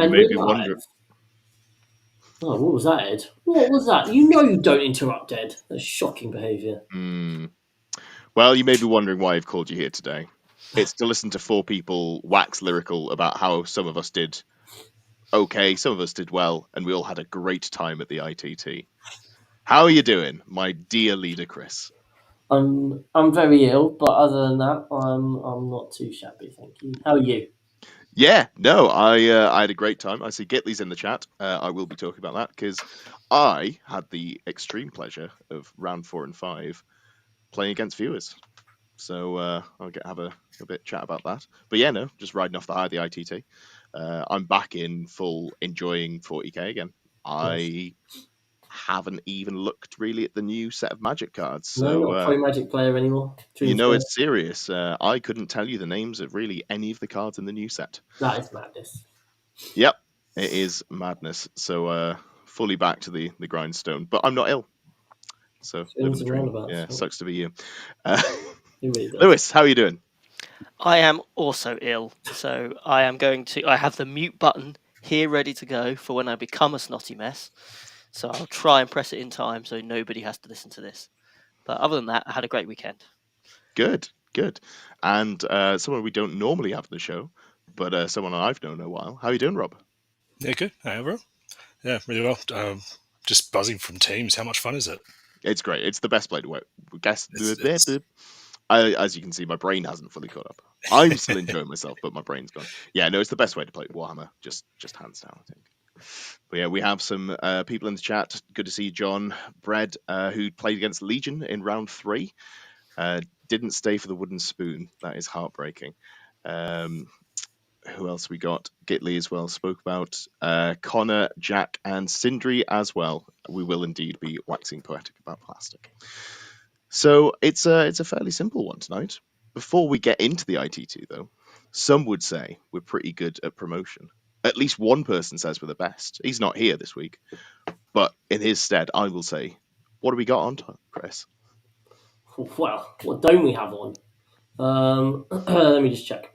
And may we're be wondering. live. Oh, what was that, Ed? What was that? You know you don't interrupt, Ed. That's shocking behaviour. Well, you may be wondering why I've called you here today. It's to listen to four people wax lyrical about how some of us did okay, some of us did well, and we all had a great time at the ITT. How are you doing, my dear leader, Chris? I'm very ill, but other than that, I'm not too shabby, thank you. How are you? Yeah, no, I had a great time. I see Gitley's in the chat. I will be talking about that because I had the extreme pleasure of round 4 and 5 playing against viewers. So I'll have a bit chat about that. But yeah, no, just riding off the high of the ITT. I'm back in full enjoying 40k again. Yes. I haven't even looked really at the new set of magic cards. No, So not a pro magic player anymore. you Dreams know player. it's serious. I couldn't tell you the names of really any of the cards in the new set. That is madness. Yep, it is madness. So fully back to the grindstone. But I'm not ill. So living Swings the and dream. roundabouts. Yeah, Yeah, sucks to be you. Uh, it really does. Lewis, how are you doing? I am also ill, so I have the mute button here ready to go for when I become a snotty mess. So I'll try and press it in time so nobody has to listen to this. But other than that, I had a great weekend. Good, good. And someone we don't normally have on the show, but someone I've known a while. How are you doing, Rob? Yeah, good. Hi, everyone. Yeah, really well. Just buzzing from teams. How much fun is it? It's great. It's the best play to work. Guess It's as you can see, my brain hasn't fully caught up. I'm still enjoying myself, but my brain's gone. Yeah, no, it's the best way to play Warhammer. Just hands down, I think. But yeah, we have some people in the chat. Good to see John Bread, who played against Legion in round 3. Didn't stay for the wooden spoon. That is heartbreaking. Who else we got? Gitley as well spoke about. Connor, Jack, and Sindri as well. We will indeed be waxing poetic about plastic. So it's a fairly simple one tonight. Before we get into the ITT, though, some would say we're pretty good at promotion. At least one person says we're the best. He's not here this week, but in his stead, I will say, what do we got on, Chris? Well, what don't we have on? Let me just check.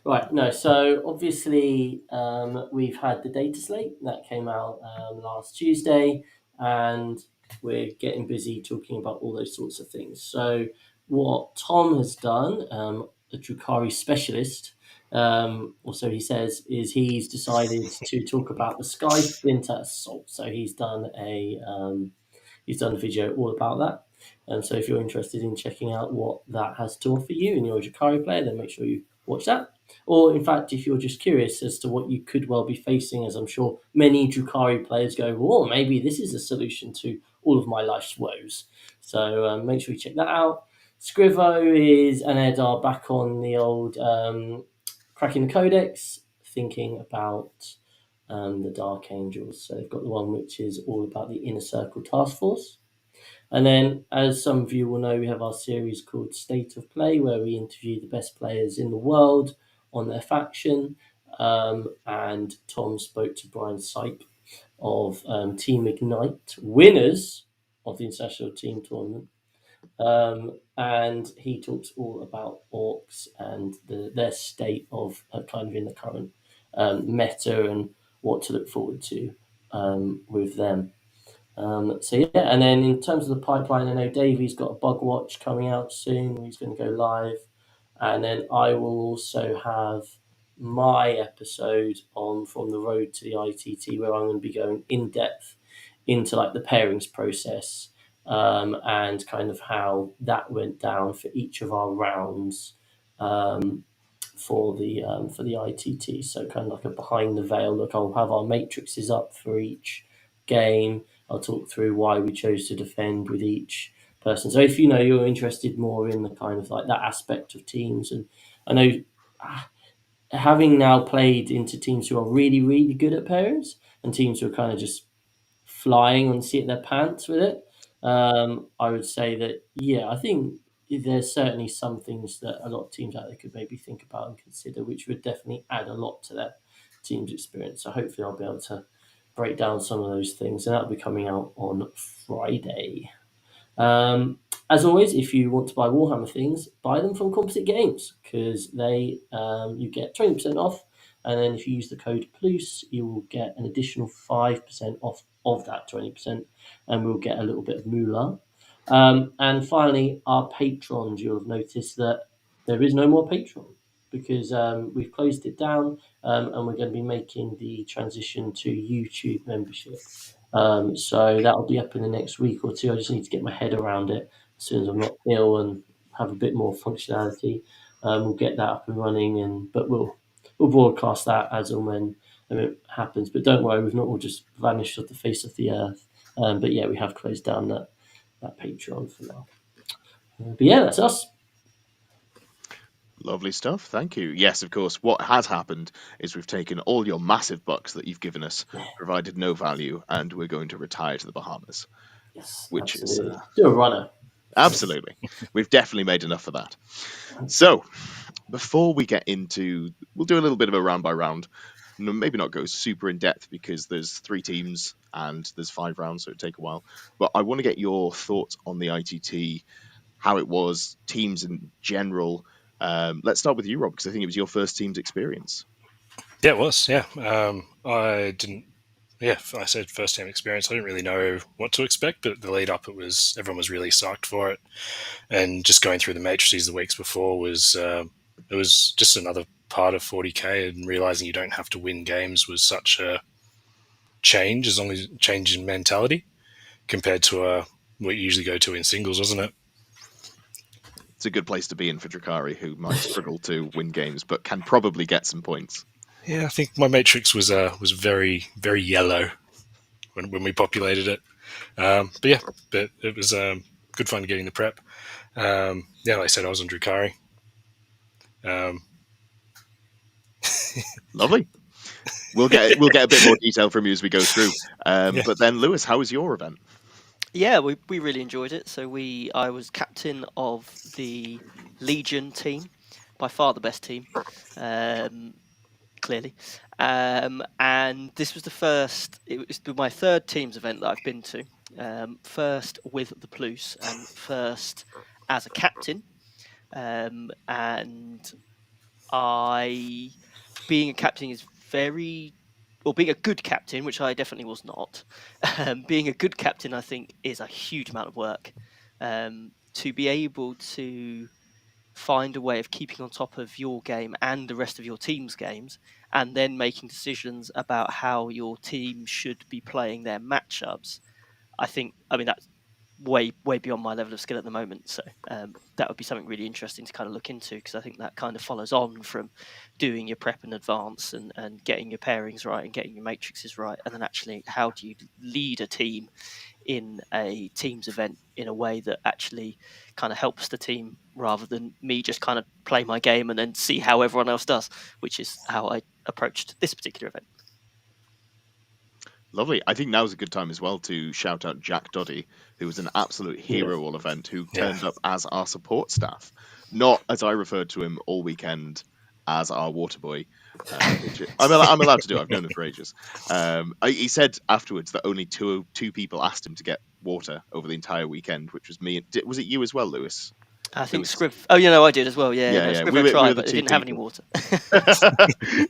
Right, no, so obviously we've had the data slate that came out last Tuesday, and we're getting busy talking about all those sorts of things. So what Tom has done, a Drukari specialist, or so he says, is he's decided to talk about the Sky Splinter Assault. So he's done a video all about that. And so if you're interested in checking out what that has to offer you and you're a Drukari player, then make sure you watch that. Or in fact, if you're just curious as to what you could well be facing, as I'm sure many Drukari players go, oh, maybe this is a solution to all of my life's woes. So make sure you check that out. Scrivo and Ed are back on the old cracking the codex, thinking about the Dark Angels. So they've got the one which is all about the Inner Circle Task Force. And then, as some of you will know, we have our series called State of Play, where we interview the best players in the world on their faction. And Tom spoke to Brian Sipe of Team Ignite, winners of the International Team Tournament. And he talks all about orcs and their state of kind of in the current meta and what to look forward to with them. So yeah, and then in terms of the pipeline, I know Davey's got a bug watch coming out soon. He's going to go live, and then I will also have my episode on From the Road to the ITT, where I'm going to be going in depth into like the pairings process and kind of how that went down for each of our rounds for the ITT. So kind of like a behind the veil look. I'll have our matrices up for each game. I'll talk through why we chose to defend with each person. So if you're interested more in the kind of like that aspect of teams, and I know having now played into teams who are really, really good at pairings and teams who are kind of just flying on the seat of their pants with it, I would say that, yeah, I think there's certainly some things that a lot of teams out there could maybe think about and consider, which would definitely add a lot to their team's experience. So hopefully I'll be able to break down some of those things, and that'll be coming out on Friday. As always, if you want to buy Warhammer things, buy them from Composite Games, because they you get 20% off And then if you use the code PLUS, you will get an additional 5% off of that 20%, and we'll get a little bit of moolah. And finally, our patrons, you'll have noticed that there is no more Patreon because we've closed it down, and we're going to be making the transition to YouTube membership. So that'll be up in the next week or two. I just need to get my head around it as soon as I'm not ill and have a bit more functionality. We'll get that up and running, but we'll broadcast that as and when it happens. But don't worry, we've not all just vanished off the face of the earth. But yeah, we have closed down that Patreon for now. But yeah, that's us. Lovely stuff. Thank you. Yes, of course. What has happened is we've taken all your massive bucks that you've given us, provided no value, and we're going to retire to the Bahamas. Yes, which absolutely. is Do a runner. absolutely. We've definitely made enough of that. So, before we get into, we'll do a little bit of a round by round. Maybe not go super in depth because there's 3 teams and there's 5 rounds, so it'd take a while. But I want to get your thoughts on the ITT, how it was, teams in general. Let's start with you, Rob, because I think it was your first team's experience. Yeah, it was. Yeah, I didn't. Yeah, I said first team experience. I didn't really know what to expect, but the lead up, everyone was really psyched for it, and just going through the matrices the weeks before was it was just another part of 40k, and realizing you don't have to win games was such a change, as long as change in mentality compared to what you usually go to in singles, wasn't it? It's a good place to be in for Drakari, who might struggle to win games, but can probably get some points. Yeah, I think my matrix was very, very yellow when we populated it. But it was good fun getting the prep. Yeah, like I said, I was on Drakari. Lovely. We'll get a bit more detail from you as we go through. But then, Lewis, how was your event? Yeah, we really enjoyed it. So I was captain of the Legion team, by far the best team, clearly. And this was it was my 3rd team's event that I've been to. First with the Plus and first as a captain. And being a captain is being a good captain, which I definitely was not. Being a good captain, I think, is a huge amount of work. To be able to find a way of keeping on top of your game and the rest of your team's games, and then making decisions about how your team should be playing their matchups, I mean that's way beyond my level of skill at the moment. So that would be something really interesting to kind of look into, because I think that kind of follows on from doing your prep in advance and getting your pairings right and getting your matrices right, and then actually how do you lead a team in a team's event in a way that actually kind of helps the team, rather than me just kind of play my game and then see how everyone else does, which is how I approached this particular event. Lovely. I think now's a good time as well to shout out Jack Doddy, who was an absolute hero all event, who turned up as our support staff, not as I referred to him all weekend as our water boy, which I'm allowed to do. I've known him for ages. He said afterwards that only two people asked him to get water over the entire weekend, which was me. Was it you as well, Lewis? I think Scriv. Oh, I did as well. Yeah. Scriv tried, but they didn't have any water.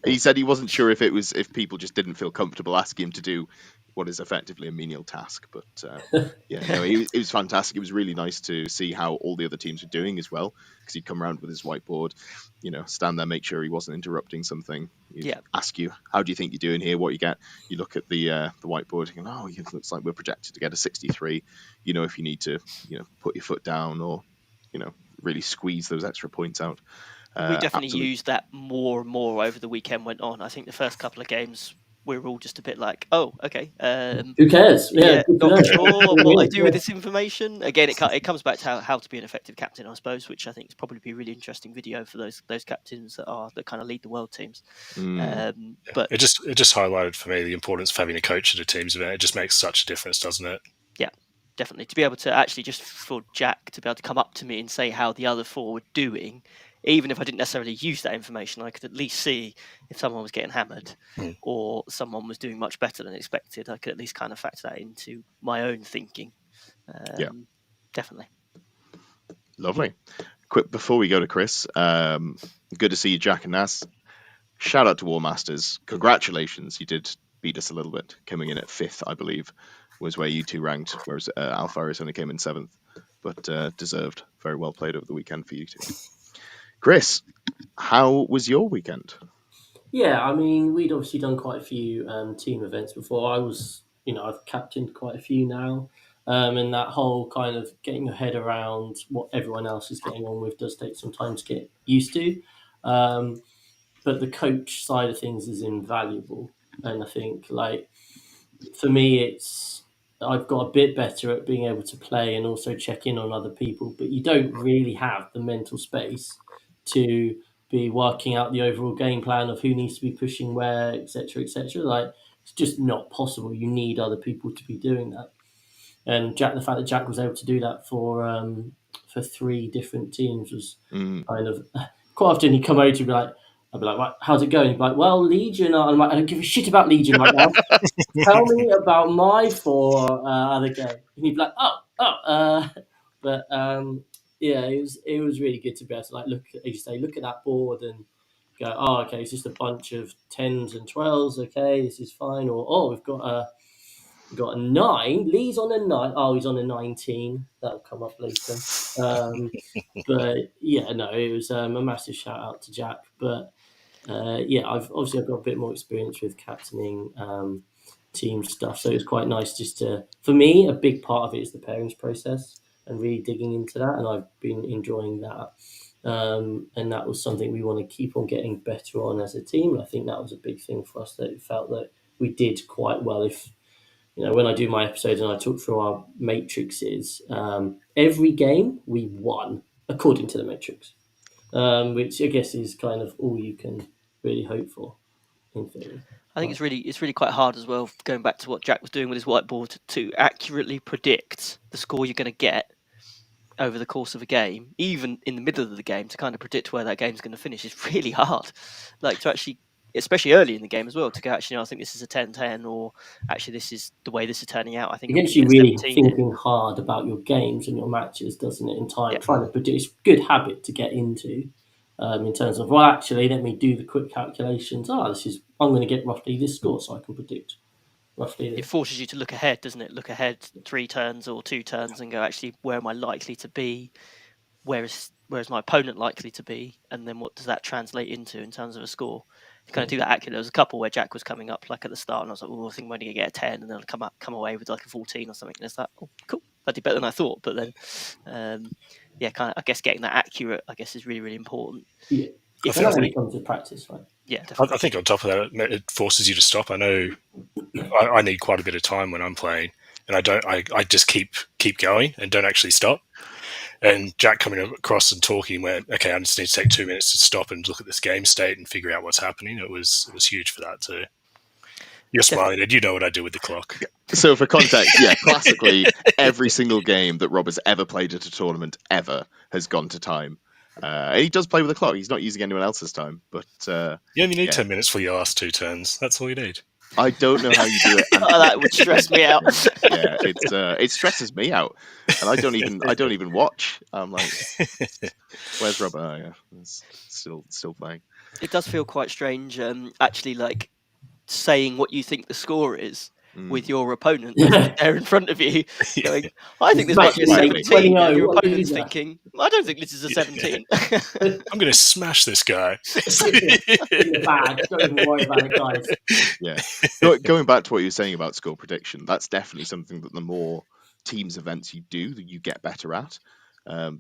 He said he wasn't sure if people just didn't feel comfortable asking him to do what is effectively a menial task. But it was fantastic. It was really nice to see how all the other teams were doing as well, because he'd come around with his whiteboard, stand there, make sure he wasn't interrupting something. He'd ask you, how do you think you're doing here? What you get? You look at the whiteboard and go, it looks like we're projected to get a 63. If you need to, put your foot down or really squeeze those extra points out. We definitely used that more and more over the weekend went on. I think the first couple of games we were all just a bit like, oh, okay. Who cares? Not sure what I do with this information. Again, it comes back to how to be an effective captain, I suppose, which I think is probably be a really interesting video for those captains that kind of lead the world teams. But it just highlighted for me the importance of having a coach at a team's event. It just makes such a difference, doesn't it? Yeah. Definitely, to be able to actually, just for Jack to be able to come up to me and say how the other 4 were doing, even if I didn't necessarily use that information, I could at least see if someone was getting hammered or someone was doing much better than expected. I could at least kind of factor that into my own thinking. Definitely. Lovely. Quick before we go to Chris, good to see you, Jack and Nas. shout out to War Masters. Congratulations, you did beat us a little bit, coming in at 5th, I believe, was where you two ranked, whereas Alpharius only came in 7th, but deserved. Very well played over the weekend for you two. Chris, how was your weekend? Yeah, I mean, we'd obviously done quite a few team events before. I've captained quite a few now. And that whole kind of getting your head around what everyone else is getting on with does take some time to get used to. But the coach side of things is invaluable. And I think, like, for me, I've got a bit better at being able to play and also check in on other people, but you don't really have the mental space to be working out the overall game plan of who needs to be pushing where, etc., etc. Like, it's just not possible. You need other people to be doing that. And the fact that Jack was able to do that for 3 different teams was kind of quite often he'd come over to be like, I'd be like, right, how's it going? He'd be like, well, Legion. I'm like, I don't give a shit about Legion right now. Tell me about my 4 other game. And he'd be like, but yeah, it was really good to be able to like look at that board and go, oh, okay, it's just a bunch of 10s and 12s. Okay, this is fine. Or we've got a 9. Lee's on a 9. Oh, he's on a 19. That'll come up later. But yeah, no, it was a massive shout out to Jack. But yeah, I've got a bit more experience with captaining team stuff, so it's quite nice just to. For me, a big part of it is the pairings process and really digging into that, and I've been enjoying that. And that was something we want to keep on getting better on as a team. And I think that was a big thing for us that it felt that we did quite well. If when I do my episodes and I talk through our matrices, every game we won according to the matrix, which I guess is kind of all you can really hope for, in theory. I think it's really quite hard as well, going back to what Jack was doing with his whiteboard, to accurately predict the score you're going to get over the course of a game, even in the middle of the game, to kind of predict where that game's going to finish is really hard. Like, to actually, especially early in the game as well, to go, actually, I think this is a 10-10, or actually this is the way this is turning out. I think it gets you really thinking hard about your games and your matches, doesn't it? In time, trying to predict. It's a good habit to get into. In terms of, well, actually, let me do the quick calculations. I'm going to get roughly this score, so I can predict roughly this. It forces you to look ahead, doesn't it? Look ahead 3 turns or 2 turns and go, actually, where am I likely to be? Where is my opponent likely to be? And then what does that translate into in terms of a score? To kind of do that accurately. There was a couple where Jack was coming up like at the start, and I was like, I think I'm only going to get a 10, and then I'll come away with like a 14 or something. And it's like, oh, cool, I did better than I thought. But then, kind of, I guess getting that accurate, I guess, is really, really important. Yeah, I think when it comes to practice, right? Yeah, definitely. I think on top of that, it forces you to stop. I know I need quite a bit of time when I'm playing, and I just keep going and don't actually stop. And Jack coming across and talking went, okay, I just need to take 2 minutes to stop and look at this game state and figure out what's happening. It was huge for that too. You're smiling, and you know what I do with the clock. So for context, yeah, classically, every single game that Rob has ever played at a tournament ever has gone to time. And he does play with the clock. He's not using anyone else's time, but you only need 10 minutes for your last 2 turns. That's all you need. I don't know how you do it. That would stress me out. Yeah, it stresses me out, and I don't even watch. I'm like, where's Rob? Oh, yeah, it's still playing. It does feel quite strange, actually, like saying what you think the score is with your opponent there in front of you, going, I think this might be a 17, and your opponent's thinking, I don't think this is a 17. I'm going to smash this guy. Don't even worry about it, guys. Yeah. Going back to what you were saying about score prediction, that's definitely something that the more teams events you do, that you get better at.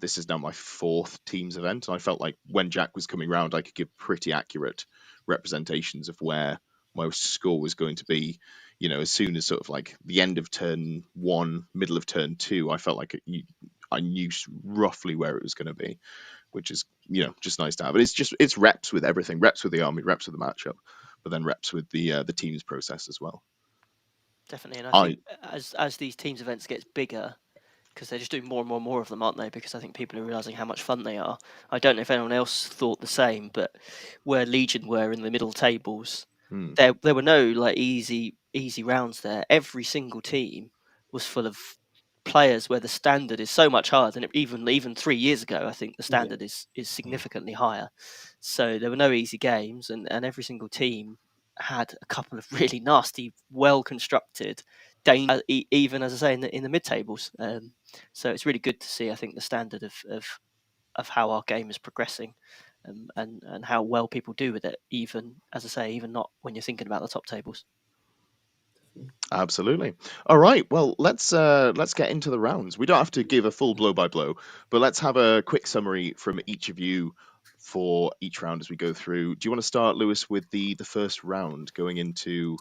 This is now my 4th teams event, and I felt like when Jack was coming around, I could give pretty accurate representations of where my score was going to be. As soon as sort of like the end of turn 1, middle of turn 2, I felt like I knew roughly where it was going to be, which is just nice to have. But it's reps with everything, reps with the army, reps with the matchup, but then reps with the teams process as well. Definitely, and I think as these teams events gets bigger, because they're just doing more and more of them, aren't they? Because I think people are realizing how much fun they are. I don't know if anyone else thought the same, but where Legion were in the middle tables, there were no like easy rounds there. Every single team was full of players where the standard is so much higher than even 3 years ago. I think the standard is significantly higher. So there were no easy games, and every single team had a couple of really nasty, well constructed, even as I say in the mid tables. So it's really good to see. I think the standard of how our game is progressing, and how well people do with it. Even as I say, even not when you're thinking about the top tables. Absolutely. All right. Well, let's get into the rounds. We don't have to give a full blow by blow, but let's have a quick summary from each of you for each round as we go through. Do you want to start, Lewis, with the first round going into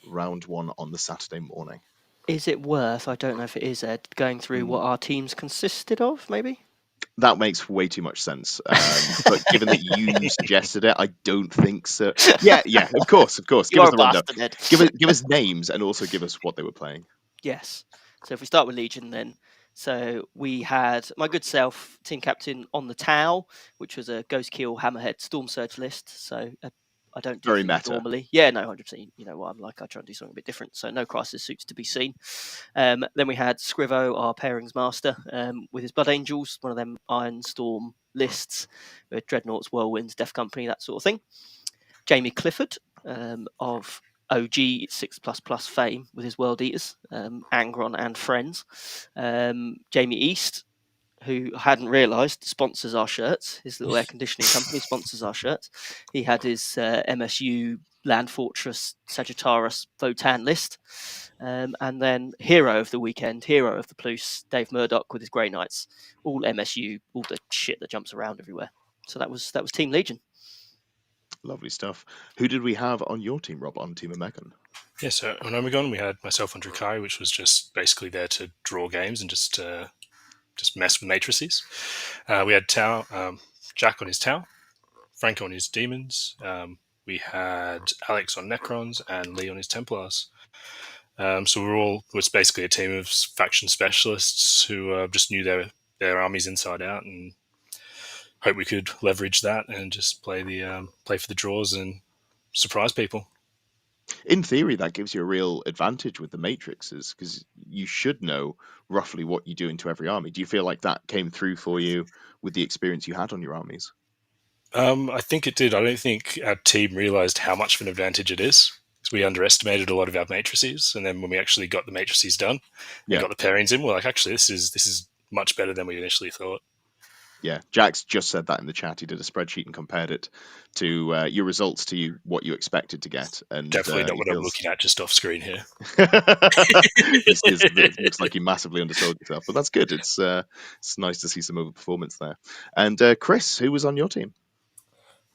round 1 on the Saturday morning? Is it worth? I don't know if it is, Ed, going through what our teams consisted of, maybe? That makes way too much sense. But given that you suggested it, I don't think so. Yeah, of course. Give You're us a the rundown. bastard, Ed. Give us names and also give us what they were playing. Yes. So if we start with Legion then. So we had my good self, team captain on the Tau, which was a Ghost Kill Hammerhead Storm Surge list. So I don't do Very things meta. normally. Yeah, no, 100%. You know what I'm like. I try and do something a bit different. So no crisis suits to be seen. Then we had Scrivo, our pairings master, with his Blood Angels, one of them Iron Storm lists, with Dreadnoughts, Whirlwinds, Death Company, that sort of thing. Jamie Clifford of OG 6++ fame with his World Eaters, Angron and friends. Jamie East, who I hadn't realised sponsors our shirts. His little air conditioning company sponsors our shirts. He had his MSU Land Fortress Sagittarius Votan list. And then hero of the weekend, hero of the Plus, Dave Murdoch with his Grey Knights. All MSU, all the shit that jumps around everywhere. So that was Team Legion. Lovely stuff. Who did we have on your team, Rob, on Team Omegon? Yeah, so on Omegon, we had myself on Drukhari, which was just basically there to draw games and just mess with matrices. We had Tau, Jack on his Tau, Frank on his Demons. We had Alex on Necrons and Lee on his Templars. So was basically a team of faction specialists who just knew their armies inside out, and hope we could leverage that and just play for the draws and surprise people. In theory, that gives you a real advantage with the matrices because you should know roughly what you do into every army. Do you feel like that came through for you with the experience you had on your armies? I think it did. I don't think our team realised how much of an advantage it is. Because we underestimated a lot of our matrices, and then when we actually got the matrices done and got the pairings in, we're like, actually, this is much better than we initially thought. Yeah, Jack's just said that in the chat. He did a spreadsheet and compared it to your results to what you expected to get. And definitely not what I'm looking at just off screen here. It looks like you massively undersold yourself, but that's good. It's nice to see some overperformance there. And Chris, who was on your team?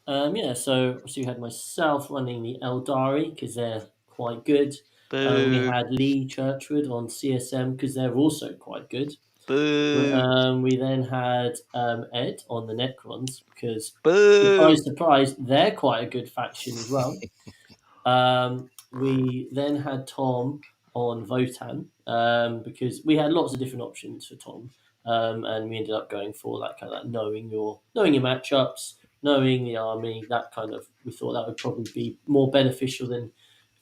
So you had myself running the Eldari because they're quite good. Boo. We had Lee Churchwood on CSM because they're also quite good. Boo. We then had Ed on the Necrons because, Boo. surprise, they're quite a good faction as well. We then had Tom on Votan because we had lots of different options for Tom, and we ended up going for that kind of like knowing your matchups, knowing the army. That kind of, we thought that would probably be more beneficial than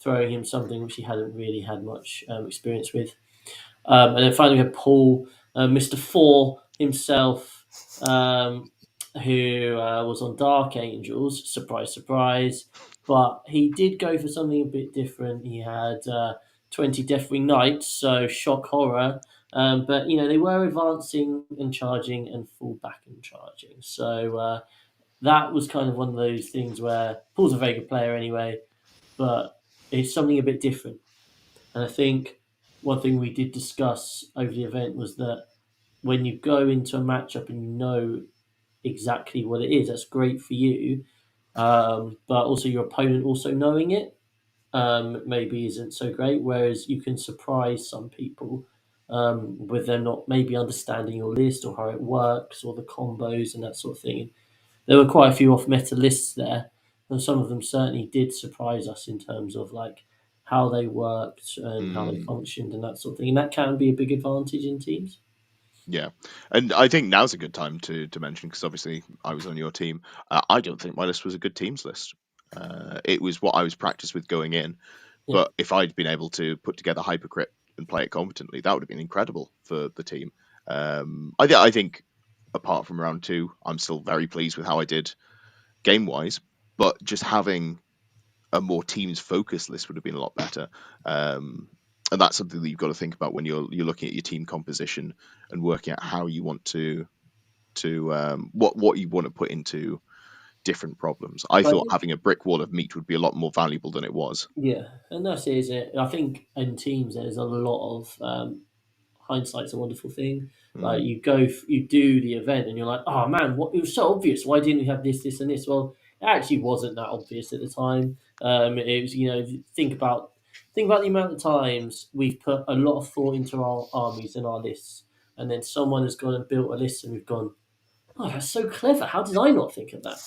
throwing him something which he hadn't really had much experience with. And then finally we had Paul, Mr. Four himself, who was on Dark Angels. Surprise, surprise. But he did go for something a bit different. He had 20 Deathwing Knights, so shock horror. But, they were advancing and charging and fall back and charging. So that was kind of one of those things where Paul's a very good player anyway, but it's something a bit different. And I think one thing we did discuss over the event was that when you go into a matchup and you know exactly what it is, that's great for you. But also your opponent also knowing it maybe isn't so great. Whereas you can surprise some people with them not maybe understanding your list or how it works or the combos and that sort of thing. There were quite a few off meta lists there, and some of them certainly did surprise us in terms of like how they worked and how they functioned and that sort of thing. And that can be a big advantage in teams. Yeah, and I think now's a good time to mention, because obviously I was on your team. I don't think my list was a good teams list. It was what I was practiced with going in. Yeah. But if I'd been able to put together Hypercrypt and play it competently, that would have been incredible for the team. I think, apart from round 2, I'm still very pleased with how I did game-wise, but just having a more teams focused list would have been a lot better. And that's something that you've got to think about when you're looking at your team composition and working out how you want to what you want to put into different problems. I thought having a brick wall of meat would be a lot more valuable than it was. Yeah, and that's it, isn't it? I think in teams there's a lot of hindsight's a wonderful thing. Like you do the event and you're like, oh man, what? It was so obvious. Why didn't we have this, this, and this? Well, it actually wasn't that obvious at the time. It was, think about the amount of times we've put a lot of thought into our armies and our lists, and then someone has gone and built a list and we've gone, oh, that's so clever. How did I not think of that?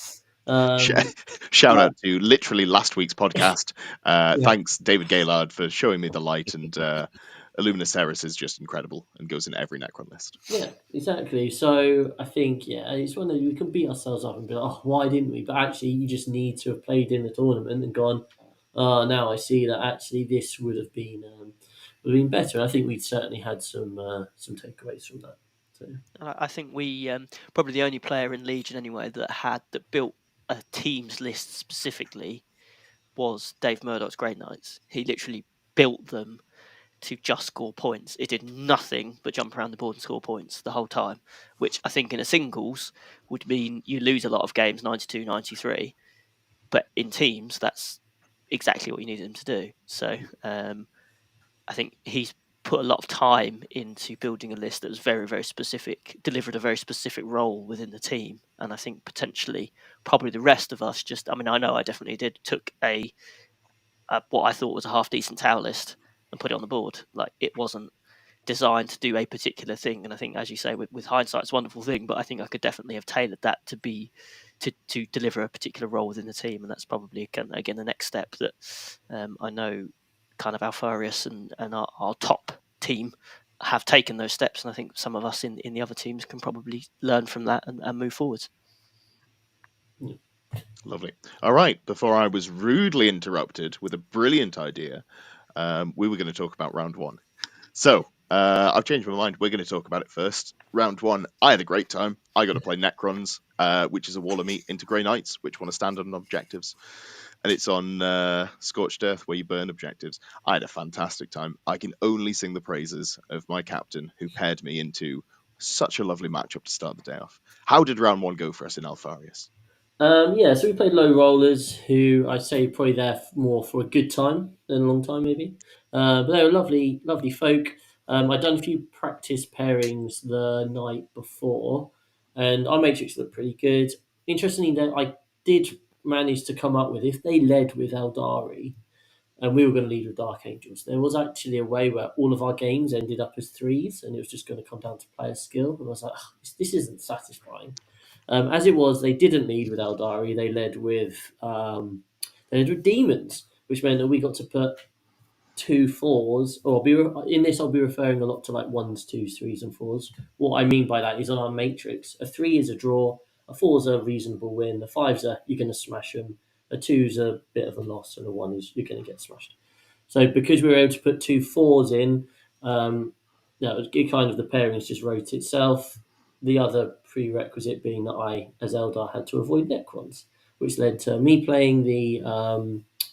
Shout out to literally last week's podcast. Thanks, David Gaylard, for showing me the light. And Illuminus Eris is just incredible and goes in every Necron list. Yeah, exactly. So I think, it's one that we can beat ourselves up and be like, oh, why didn't we? But actually, you just need to have played in the tournament and gone, oh, now I see that actually this would have been better. And I think we certainly had some takeaways from that. So. I think we probably the only player in Legion anyway that built a team's list specifically was Dave Murdoch's Grey Knights. He literally built them to just score points. It did nothing but jump around the board and score points the whole time, which I think in a singles would mean you lose a lot of games, 92, 93. But in teams, that's exactly what you needed him to do. So I think he's put a lot of time into building a list that was very, very specific, delivered a very specific role within the team. And I think potentially probably the rest of us I know I definitely did, took a what I thought was a half decent tower list and put it on the board. Like, it wasn't designed to do a particular thing. And I think, as you say, with hindsight, it's a wonderful thing, but I think I could definitely have tailored that to deliver a particular role within the team. And that's probably, again, the next step that I know kind of Alpharius and our top team have taken those steps. And I think some of us in the other teams can probably learn from that and move forwards. Lovely. All right. Before I was rudely interrupted with a brilliant idea, we were going to talk about round 1. So I've changed my mind. We're going to talk about it first. Round 1, I had a great time. I got to play Necrons, which is a wall of meat, into Grey Knights, which want to stand on objectives. And it's on Scorched Earth, where you burn objectives. I had a fantastic time. I can only sing the praises of my captain, who paired me into such a lovely matchup to start the day off. How did round 1 go for us in Alpharius? So we played low rollers, who I'd say probably there more for a good time than a long time, maybe. But they were lovely, lovely folk. I'd done a few practice pairings the night before, and our matrix looked pretty good. Interestingly, that I did manage to come up with, if they led with Eldari, and we were going to lead with Dark Angels, there was actually a way where all of our games ended up as 3s, and it was just going to come down to player skill. And I was like, this isn't satisfying. As it was, they didn't lead with Eldari. They led with demons, which meant that we got to put 2 4s. In this, I'll be referring a lot to like 1s, 2s, 3s, and 4s. What I mean by that is on our matrix, a 3 is a draw, a 4 is a reasonable win, a 5's you're going to smash them, a 2's a bit of a loss, and a 1 is you're going to get smashed. So because we were able to put 2 4s in, it kind of the pairings just wrote itself. The other prerequisite being that I, as Eldar, had to avoid Necrons, which led to me playing the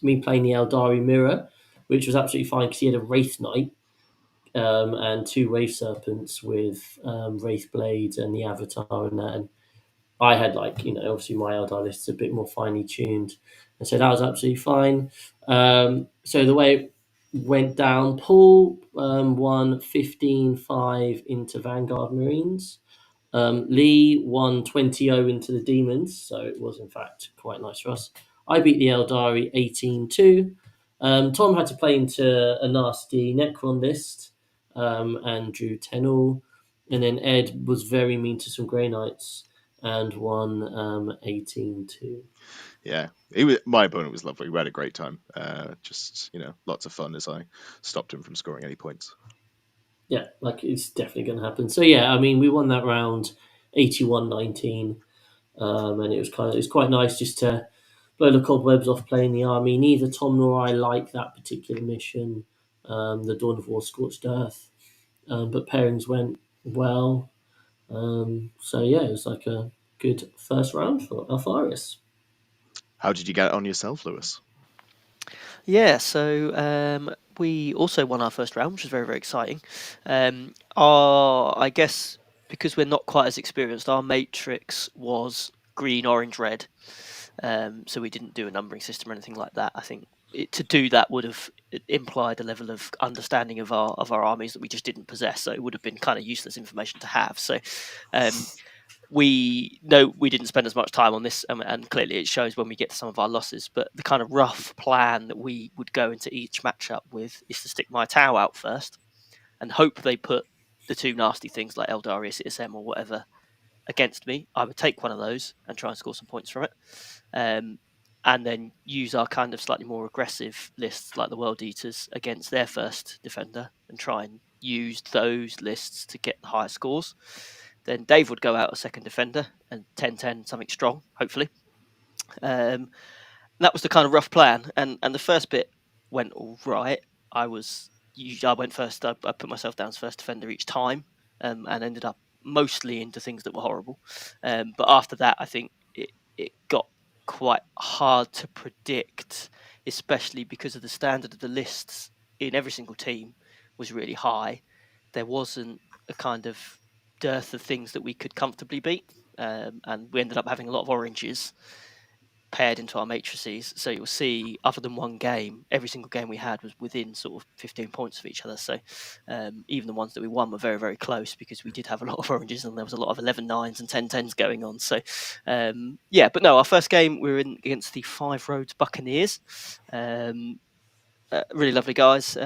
Eldari Mirror, which was absolutely fine because he had a Wraith Knight and 2 Wave Serpents with Wraith Blades and the Avatar and that. And I had obviously my Eldar list is a bit more finely tuned, and so that was absolutely fine. So the way it went down, Paul won 15-5 into Vanguard Marines. Lee won 20-0 into the Demons, so it was in fact quite nice for us. I beat the Eldari 18-2. Tom had to play into a nasty Necron list and drew 10-all. And then Ed was very mean to some Grey Knights and won 18-2. Yeah, my opponent was lovely. We had a great time. Lots of fun as I stopped him from scoring any points. Yeah, it's definitely going to happen. So yeah, I mean, we won that round 81-19, and it was quite nice just to blow the cobwebs off playing the army. Neither Tom nor I like that particular mission. the Dawn of War, Scorched Earth, but pairings went well. So yeah, it was like a good first round for Alpharius. How did you get it on yourself, Lewis? Yeah, so we also won our first round, which was very, very exciting. I guess because we're not quite as experienced, our matrix was green, orange, red. So we didn't do a numbering system or anything like that. I think to do that would have implied a level of understanding of our armies that we just didn't possess. So it would have been kind of useless information to have. So we know we didn't spend as much time on this, and clearly it shows when we get to some of our losses. But the kind of rough plan that we would go into each matchup with is to stick my Tau out first and hope they put the two nasty things like Eldari, CSM, or whatever against me. I would take one of those and try and score some points from it. And then use our kind of slightly more aggressive lists like the World Eaters against their first defender and try and use those lists to get the higher scores. Then Dave would go out a second defender and 10-10 something strong, hopefully. That was the kind of rough plan. And the first bit went all right. I went first. I put myself down as first defender each time, and ended up mostly into things that were horrible. But after that, I think it got quite hard to predict, especially because of the standard of the lists in every single team was really high. There wasn't a kind of dearth of things that we could comfortably beat, and we ended up having a lot of oranges paired into our matrices. So you'll see, other than one game, every single game we had was within sort of 15 points of each other. So even the ones that we won were very, very close because we did have a lot of oranges and there was a lot of 11-9s and 10-10s going on. So yeah, but no, our first game we were in against the Five Roads Buccaneers. Really lovely guys.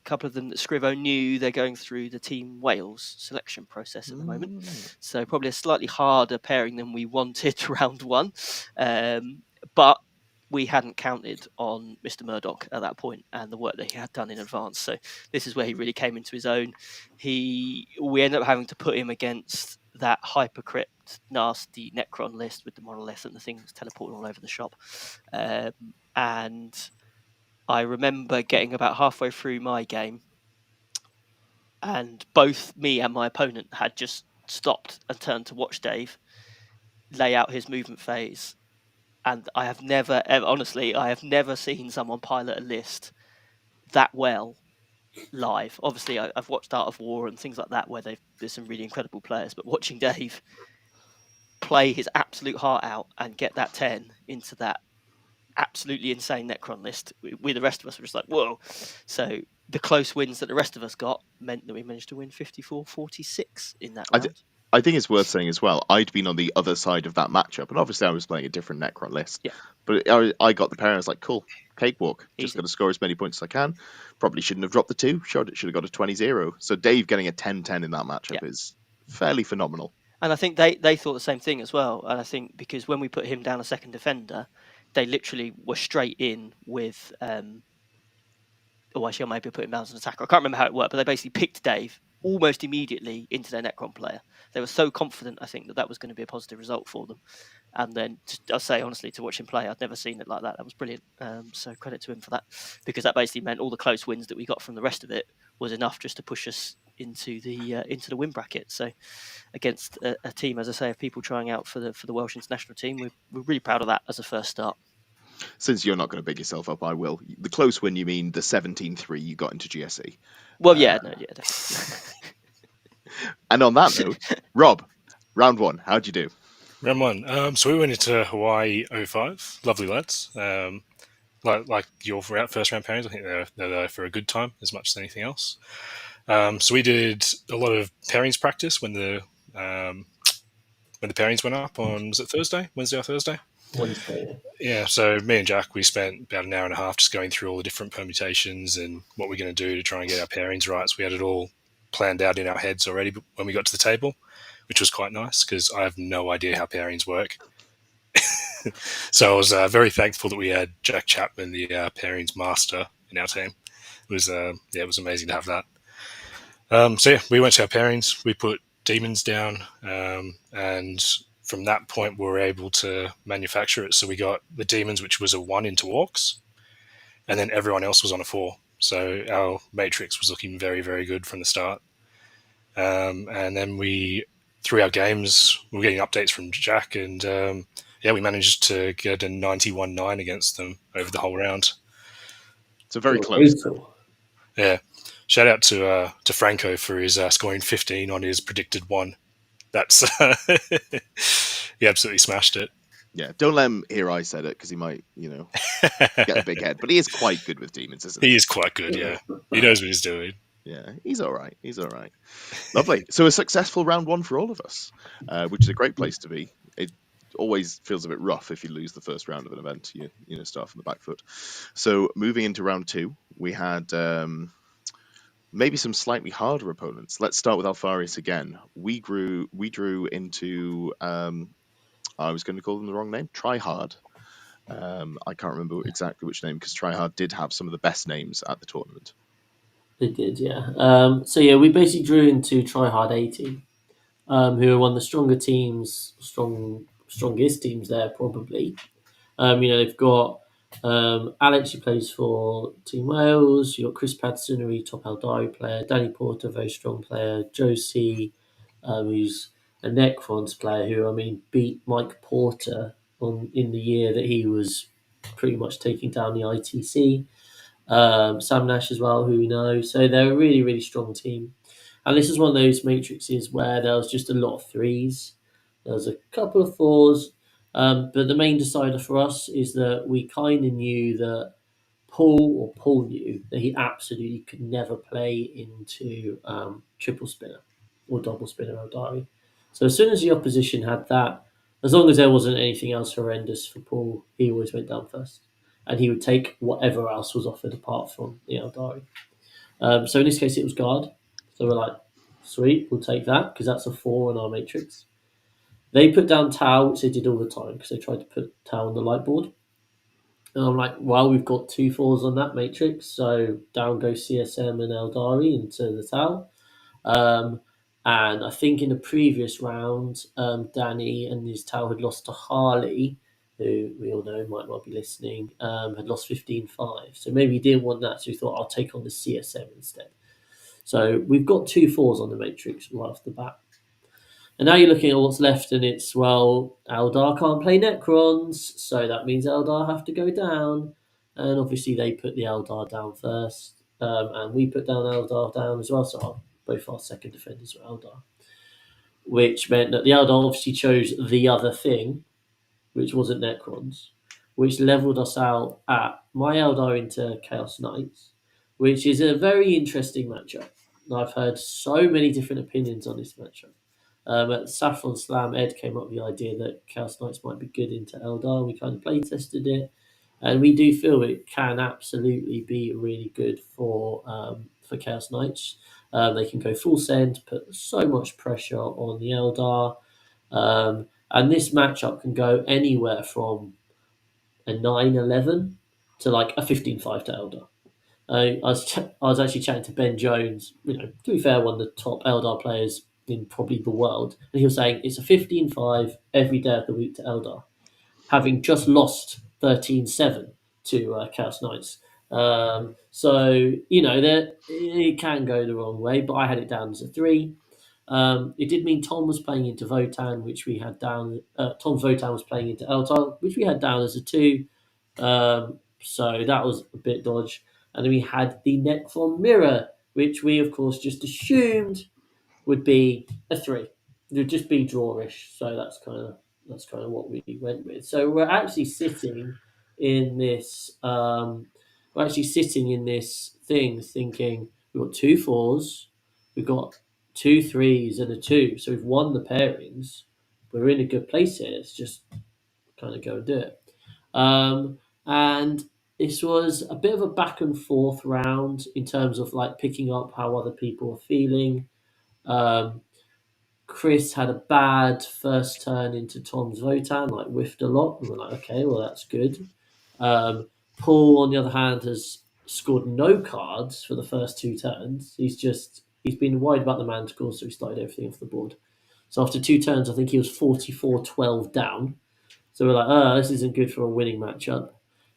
Couple of them that Scrivo knew. They're going through the Team Wales selection process at the moment, so probably a slightly harder pairing than we wanted round one. But we hadn't counted on Mr. Murdoch at that point and the work that he had done in advance. So this is where he really came into his own. We ended up having to put him against that hypercrypt nasty Necron list with the monolith and the things teleporting all over the shop, and I remember getting about halfway through my game, and both me and my opponent had just stopped and turned to watch Dave lay out his movement phase. And I have never, honestly, I have never seen someone pilot a list that well live. Obviously, I've watched Art of War and things like that where there's some really incredible players, but watching Dave play his absolute heart out and get that 10 into that absolutely insane Necron list, we the rest of us were just like, whoa. So the close wins that the rest of us got meant that we managed to win 54-46 in that round. I think it's worth saying as well, I'd been on the other side of that matchup, and obviously I was playing a different Necron list. Yeah. But I got the pair, and I was like, cool, cakewalk. Just got to score as many points as I can. Probably shouldn't have dropped the 2. Should have got a 20-0. So Dave getting a 10-10 in that matchup is fairly phenomenal. And I think they thought the same thing as well. And I think because when we put him down a second defender, they literally were straight in with... actually, I might be putting him down as an attacker. I can't remember how it worked, but they basically picked Dave almost immediately into their Necron player. They were so confident, I think, that was going to be a positive result for them. And then, I'll say honestly, to watch him play, I'd never seen it like that. That was brilliant. So credit to him for that, because that basically meant all the close wins that we got from the rest of it was enough just to push us into the win bracket. So against a team, as I say, of people trying out for the Welsh international team, we're really proud of that as a first start. Since you're not going to big yourself up, I will. The close win, you mean the 17-3 you got into GSE? Well, definitely. And on that note, Rob, round 1, how'd you do? Round 1. So we went into Hawaii 05. Lovely lads. Like your first round pairings, I think they're there for a good time as much as anything else. So we did a lot of pairings practice when the pairings went up on, was it Wednesday or Thursday? Wednesday. Yeah, so me and Jack, we spent about an hour and a half just going through all the different permutations and what we're going to do to try and get our pairings right. So we had it all planned out in our heads already when we got to the table, which was quite nice because I have no idea how pairings work. So I was very thankful that we had Jack Chapman, the pairings master, in our team. It was amazing to have that. So yeah, we went to our pairings. We put demons down, and from that point we were able to manufacture it. So we got the demons, which was a 1 into orcs, and then everyone else was on a 4. So our matrix was looking very, very good from the start. And then through our games, we were getting updates from Jack, and we managed to get a 91-9 against them over the whole round. So very close. Brutal. Yeah. Shout out to Franco for his scoring 15 on his predicted 1. That's he absolutely smashed it. Yeah, don't let him hear I said it, because he might, get a big head. But he is quite good with demons, isn't he? He is quite good, yeah. He knows what he's doing. Yeah, he's all right. Lovely. So a successful round 1 for all of us, which is a great place to be. It always feels a bit rough if you lose the first round of an event. You start from the back foot. So moving into round 2, we had maybe some slightly harder opponents. Let's start with Alpharius again. We drew into I was going to call them the wrong name, Tryhard. I can't remember exactly which name, because Tryhard did have some of the best names at the tournament. They did, yeah. We basically drew into Tryhard 80, who are one of the stronger teams, strongest teams there probably. They've got Alex, who plays for Team Wales. You've got Chris Patterson, who's a top Eldari player. Danny Porter, very strong player. Josie, who's a Necrons player, who beat Mike Porter in the year that he was pretty much taking down the ITC. Sam Nash as well, who we know. So they're a really, really strong team. And this is one of those matrices where there was just a lot of 3s. There was a couple of 4s. But the main decider for us is that we kind of knew that Paul knew that he absolutely could never play into triple spinner or double spinner Eldari. So as soon as the opposition had that, as long as there wasn't anything else horrendous for Paul, he always went down first. And he would take whatever else was offered apart from the Eldari. So in this case, it was guard. So we're like, sweet, we'll take that, because that's a 4 on our matrix. They put down Tau, which they did all the time, because they tried to put Tau on the light board. And I'm like, well, we've got 2 4s on that matrix, so down goes CSM and Eldari into the Tau. And I think in the previous round, Danny and his Tau had lost to Harley, who we all know might not be listening, had lost 15-5. So maybe he didn't want that, so he thought, I'll take on the CSM instead. So we've got 2 4s on the matrix right off the bat. And now you're looking at what's left, and it's, well, Eldar can't play Necrons, so that means Eldar have to go down. And obviously they put the Eldar down first, and we put down Eldar down as well, so both our second defenders were Eldar. Which meant that the Eldar obviously chose the other thing, which wasn't Necrons, which levelled us out at my Eldar into Chaos Knights, which is a very interesting matchup. I've heard so many different opinions on this matchup. At Saffron Slam, Ed came up with the idea that Chaos Knights might be good into Eldar. We kind of play tested it, and we do feel it can absolutely be really good for Chaos Knights. They can go full send, put so much pressure on the Eldar, and this matchup can go anywhere from a 9-11 to like a 15-5 to Eldar. I was actually chatting to Ben Jones, to be fair, one of the top Eldar players in probably the world, and he was saying it's a 15-5 every day of the week to Eldar, having just lost 13-7 to Chaos Knights. So that it can go the wrong way, but I had it down as a 3. It did mean Tom was playing into Votan, which we had down. Tom's Votan was playing into Eldar, which we had down as a 2. So that was a bit dodge. And then we had the Necron Mirror, which we, of course, just assumed would be a 3. It would just be drawish. So that's kind of what we went with. So we're actually sitting in this. Thing, thinking we've got 2 4s, we've got 2 3s and a 2. So we've won the pairings. We're in a good place here. Let's just kind of go and do it. And this was a bit of a back and forth round in terms of like picking up how other people are feeling. Chris had a bad first turn into Tom's Votan, like whiffed a lot. And we're like, okay, well, that's good. Paul, on the other hand, has scored no cards for the first 2 turns. He's been worried about the Manticore, so he started everything off the board. So after 2 turns, I think he was 44-12 down. So we're like, this isn't good for a winning matchup.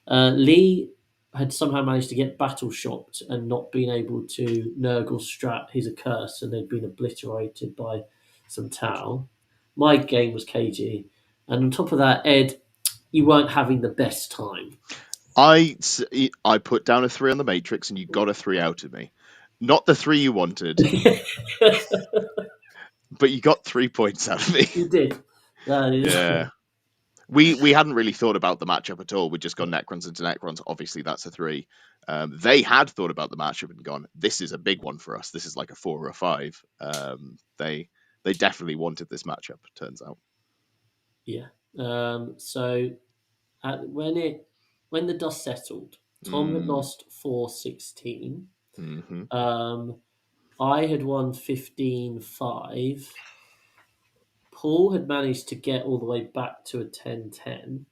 Lee had somehow managed to get battle shocked and not been able to Nurgle strat his Accursed, and they'd been obliterated by some Tau. My game was KG, and on top of that, Ed, you weren't having the best time. I put down a 3 on the Matrix, and you got a 3 out of me. Not the 3 you wanted, but you got 3 points out of me. You did. That is Yeah. We hadn't really thought about the matchup at all. We'd just gone Necrons into Necrons. Obviously, that's a 3. They had thought about the matchup and gone, this is a big one for us. This is like a 4 or a 5. They definitely wanted this matchup, turns out. Yeah. So when the dust settled, Tom had lost 4-16. Mm-hmm. I had won 15-5. Paul had managed to get all the way back to a 10-10.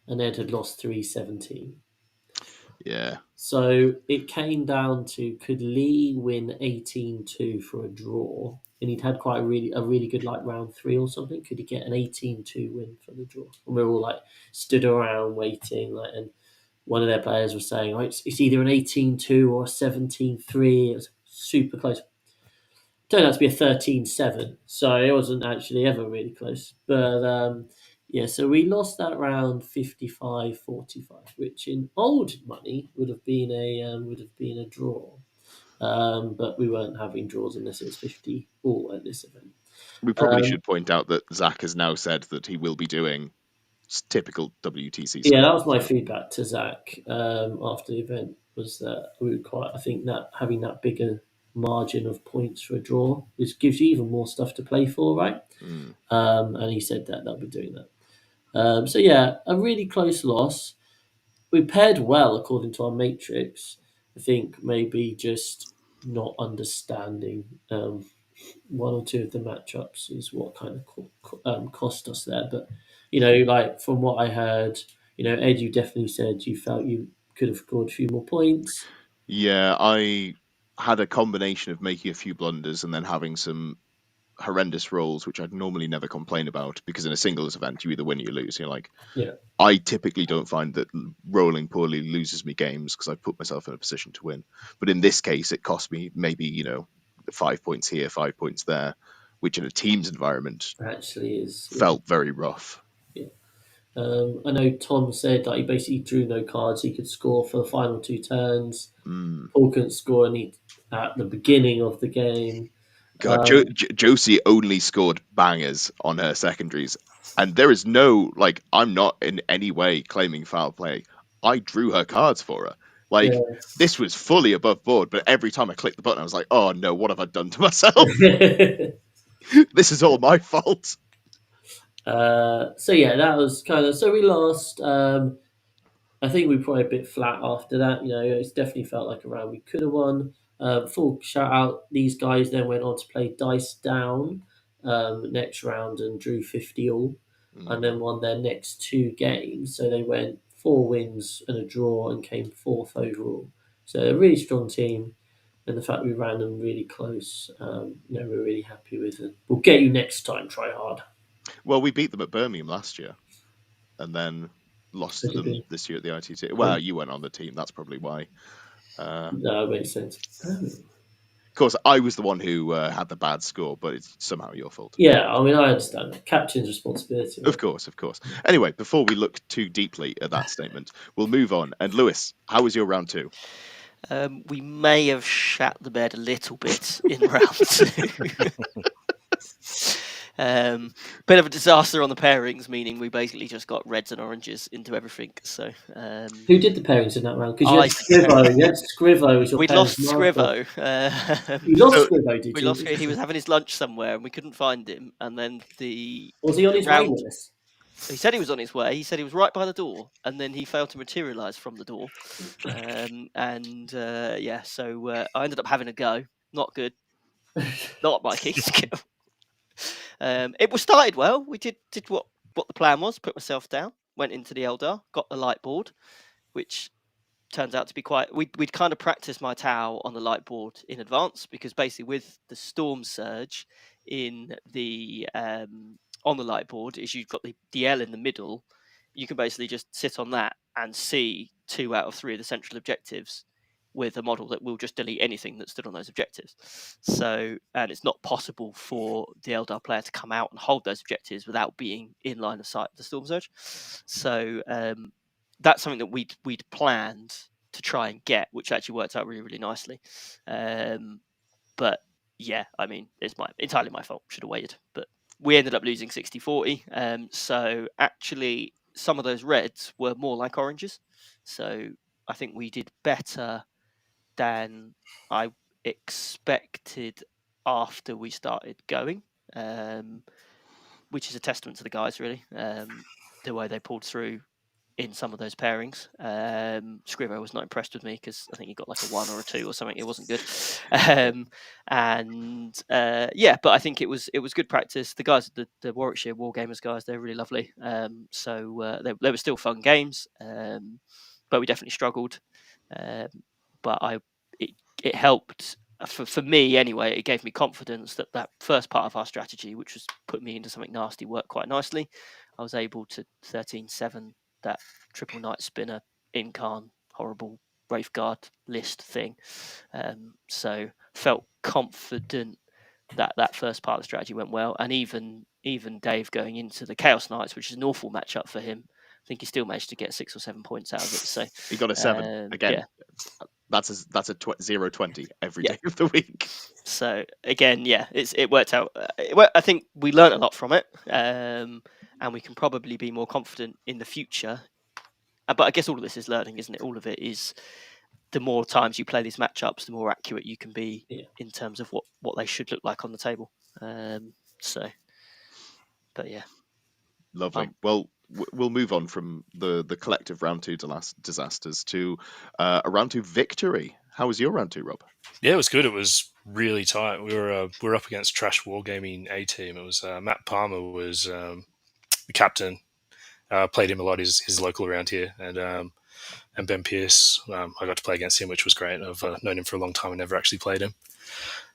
And Ed had lost 3-17. Yeah. So it came down to, could Lee win 18-2 for a draw? And he'd had quite a really good like round 3 or something. Could he get an 18-2 win for the draw? And we were all like stood around waiting, and one of their players was saying, it's either an 18-2 or a 17-3. It was super close. Turned out to be a 13-7, so it wasn't actually ever really close. But yeah, so we lost that round 55-45, which in old money would have been a draw. But we weren't having draws unless it was 50 all at this event. We probably should point out that Zach has now said that he will be doing typical WTC. Yeah, that was my feedback to Zach after the event, was that I think that having that bigger margin of points for a draw gives you even more stuff to play for, right? And he said that they'll be doing that. So yeah, a really close loss. We paired well according to our matrix. I think maybe just not understanding one or two of the matchups is what kind of cost us there. But like from what I heard, Ed, you definitely said you felt you could have scored a few more points. Yeah, I had a combination of making a few blunders and then having some horrendous rolls, which I'd normally never complain about, because in a singles event, you either win or you lose. You're like, Yeah. I typically don't find that rolling poorly loses me games because I put myself in a position to win. But in this case, it cost me maybe, 5 points here, 5 points there, which in a team's environment Actually felt very rough. Yeah. I know Tom said that he basically drew no cards. He could score for the final 2 turns. Paul couldn't score any at the beginning of the game. God, Josie only scored bangers on her secondaries. And there is no, I'm not in any way claiming foul play. I drew her cards for her. This was fully above board, but every time I clicked the button, I was like, oh no, what have I done to myself? This is all my fault. So yeah, that was so we lost. I think we were probably a bit flat after that. It's definitely felt like a round we could have won. Full shout out, these guys then went on to play Dice Down next round and drew 50 all, and then won their next 2 games. So they went 4 wins and a draw and came 4th overall. So a really strong team, and the fact we ran them really close, we're really happy with it. We'll get you next time. Try hard. Well, we beat them at Birmingham last year, and then lost to them this year at the ITT. Well, you went on the team. That's probably why. That makes sense. Of course, I was the one who had the bad score, but it's somehow your fault. Yeah, I mean, I understand that. Captain's responsibility. Right? Of course. Anyway, before we look too deeply at that statement, we'll move on. And Lewis, how was your round 2? We may have shat the bed a little bit in round 2. Bit of a disaster on the pairings, meaning we basically just got reds and oranges into everything. So who did the pairings in that round? Because you had Scrivo. You had Scrivo as your We'd lost Scrivo. You lost Scrivo, did you? We lost. He was having his lunch somewhere, and we couldn't find him. And then was he on his way with us? He said he was on his way. He said he was right by the door, and then he failed to materialise from the door. So I ended up having a go. Not good. Not my key skill. It was started well. We did what the plan was. Put myself down. Went into the Eldar. Got the light board, which turns out to be quite. We'd kind of practiced my Tau on the light board in advance, because basically with the storm surge in the on the light board is you've got the L in the middle. You can basically just sit on that and see 2 out of 3 of the central objectives with a model that will just delete anything that stood on those objectives. So, and it's not possible for the Eldar player to come out and hold those objectives without being in line of sight of the Storm Surge. So that's something that we'd planned to try and get, which actually worked out really, really nicely. But yeah, I mean, it's entirely my fault. Should have waited, but we ended up losing 60-40. So actually, some of those reds were more like oranges. So I think we did better than I expected after we started going, which is a testament to the guys, really. The way they pulled through in some of those pairings. Scrivo was not impressed with me because I think he got like a 1 or a 2 or something. It wasn't good. Yeah, but I think it was good practice. The guys, the Warwickshire Wargamers guys, they're really lovely. So they were still fun games, but we definitely struggled. But it helped for me anyway. It gave me confidence that first part of our strategy, which was put me into something nasty, worked quite nicely. I was able to 13-7 that triple knight spinner incarn horrible Wraithguard list thing. So felt confident that first part of the strategy went well, and even Dave going into the Chaos Knights, which is an awful matchup for him, I think he still managed to get 6 or 7 points out of it. So He got a 7 again. Yeah. That's a 0-20 every day of the week. So again, yeah, it worked out. I think we learned a lot from it, and we can probably be more confident in the future. But I guess all of this is learning, isn't it? All of it is the more times you play these matchups, the more accurate you can be in terms of what they should look like on the table. But yeah, lovely. Well, we'll move on from the collective round 2 disasters to a round 2 victory. How was your round 2, Rob? Yeah, it was good. It was really tight. We were up against Trash Wargaming A team. It was Matt Palmer was the captain. Played him a lot. He's local around here, and Ben Pierce. I got to play against him, which was great. I've known him for a long time and never actually played him.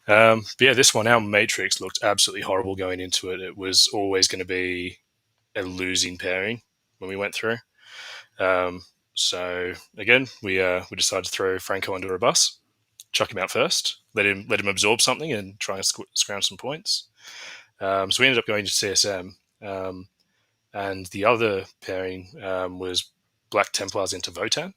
But yeah, this one, our matrix looked absolutely horrible going into it. It was always going to be a losing pairing when we went through. So again, we decided to throw Franco under a bus, chuck him out first, let him absorb something, and try and scrounge some points. So we ended up going to CSM, and the other pairing was Black Templars into Votan.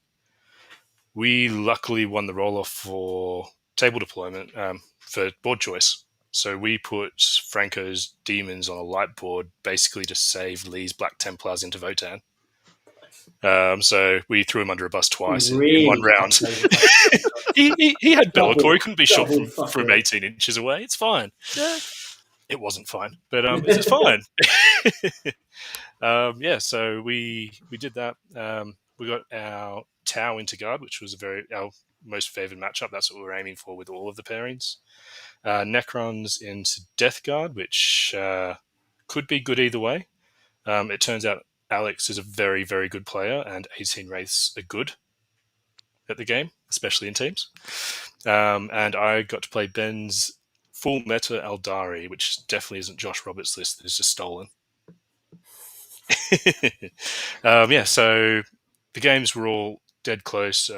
We luckily won the roll-off for table deployment for board choice. So we put Franco's demons on a light board, basically to save Lee's Black Templars into Votan. So we threw him under a bus twice in one round. he had Bellator. He couldn't be shot from 18 inches away. It's fine. Yeah. It wasn't fine, but it's fine. Yeah, so we did that. We got our Tau into guard, which was our most favoured matchup. That's what we were aiming for with all of the pairings. Necrons into Death Guard, which could be good either way. It turns out Alex is a very, very good player, and 18 Wraiths are good at the game, especially in teams. And I got to play Ben's full meta Eldari, which definitely isn't Josh Roberts' list. It's just stolen. Yeah, so the games were all dead close.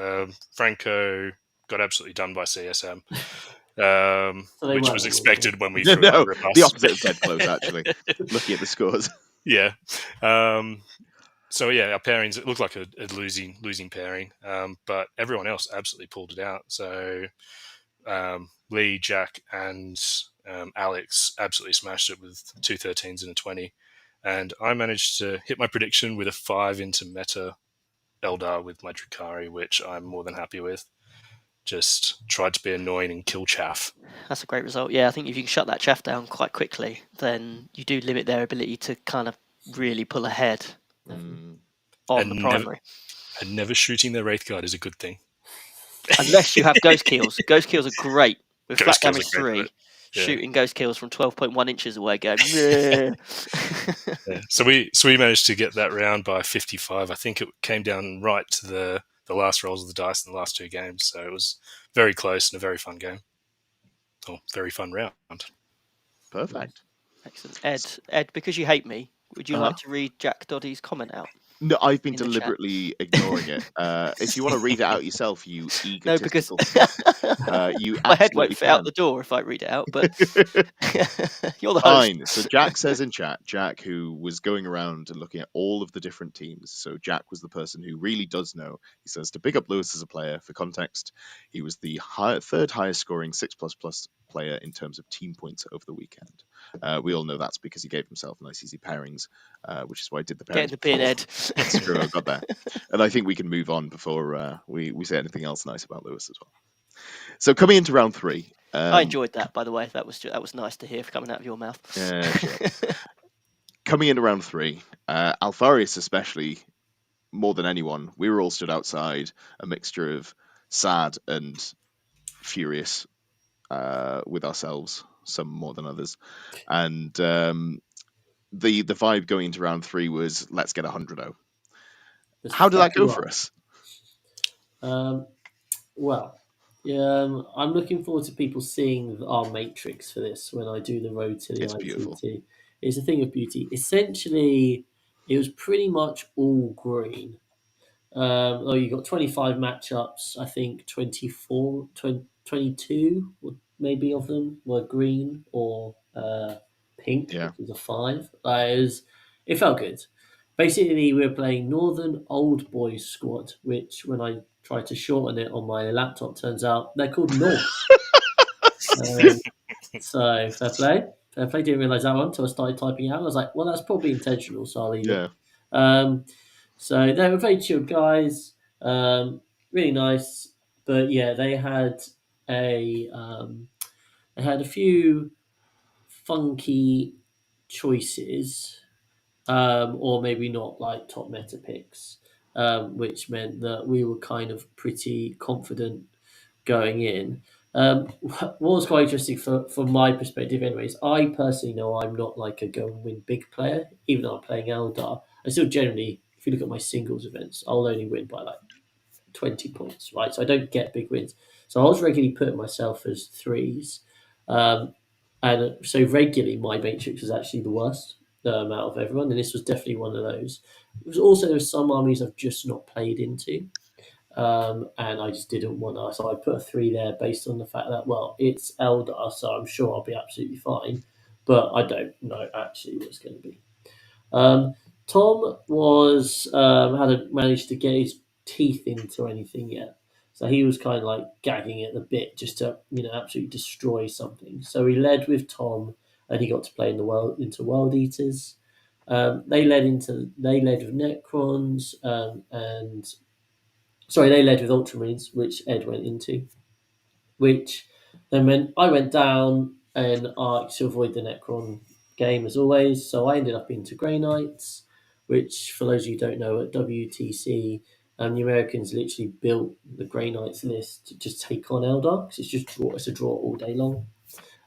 Franco got absolutely done by CSM, which was expected when we threw him under a bus. The opposite of dead close, actually, looking at the scores. Yeah. So yeah, our pairings, it looked like a losing pairing, but everyone else absolutely pulled it out. So Lee, Jack, and Alex absolutely smashed it with 2 13s and a 20. And I managed to hit my prediction with a 5 into meta Eldar with my Drukhari, which I'm more than happy with. Just tried to be annoying and kill chaff. That's a great result. Yeah, I think if you can shut that chaff down quite quickly, then you do limit their ability to kind of really pull ahead on the primary. And never shooting their Wraithguard is a good thing. Unless you have Ghost Kills. Ghost Kills are great. With Ghost flat Kills damage 3, yeah. Shooting Ghost Kills from 12.1 inches away going, yeah. Yeah. So we managed to get that round by 55. I think it came down right to the last rolls of the dice in the last 2 games. So it was very close and a very fun game. Oh, very fun round. Perfect. Excellent. Ed, because you hate me, would you like to read Jack Doddy's comment out? No, I've been in the chat. deliberately ignoring it. If you want to read it out yourself, you No, because egotistical slut, you my head won't absolutely fit out can. the door if I read it out. But you're the host. Fine. So Jack says in chat, Jack, who was going around and looking at all of the different teams. So Jack was the person who really does know. He says to big up Lewis as a player. For context, he was the third highest scoring 6++ player in terms of team points over the weekend. We all know that's because he gave himself nice easy pairings, which is why I did the pairings. Get in the bin, Ed. That's true. I got there. And I think we can move on before we say anything else nice about Lewis as well. So coming into round 3. I enjoyed that, by the way. That was nice to hear coming out of your mouth. Sure. Coming into round 3, Alpharius especially, more than anyone, we were all stood outside, a mixture of sad and furious with ourselves, some more than others. And the vibe going into round 3 was, let's get 100-0. How did that go for us? Well, I'm looking forward to people seeing our matrix for this when I do the road to the It's ITT. beautiful. It's a thing of beauty. Essentially, it was pretty much all green. You got 25 matchups. I think 24, 22 maybe of them were green or pink, Yeah. which was a 5. It felt good. Basically, we were playing Northern Old Boys Squad, which when I tried to shorten it on my laptop, turns out they're called North. So fair play. Fair play. Didn't realise that one until I started typing it out. I was like, well, that's probably intentional, so I'll leave it. So they were very chilled guys, really nice. But yeah, they had a few funky choices, or maybe not like top meta picks, which meant that we were kind of pretty confident going in. What was quite interesting from my perspective, anyways, I personally know I'm not like a go and win big player, even though I'm playing Eldar. I still generally, if you look at my singles events, I'll only win by like 20 points, right? So I don't get big wins. So I was regularly putting myself as 3s. And so regularly, my matrix was actually the worst out of everyone, and this was definitely one of those. It was also there were some armies I've just not played into. And I just didn't want to. So I put a 3 there based on the fact that, well, it's Eldar, so I'm sure I'll be absolutely fine. But I don't know actually what it's going to be. Tom was hadn't managed to get his teeth into anything yet, so he was kind of like gagging at the bit just to absolutely destroy something. So he led with Tom, and he got to play into World Eaters. They led with Necrons, they led with Ultramarines, which Ed went into, which then meant I went down and asked to avoid the Necron game as always. So I ended up into Grey Knights, which, for those of you who don't know, at WTC, the Americans literally built the Grey Knights list to just take on Eldar, because it's a draw all day long.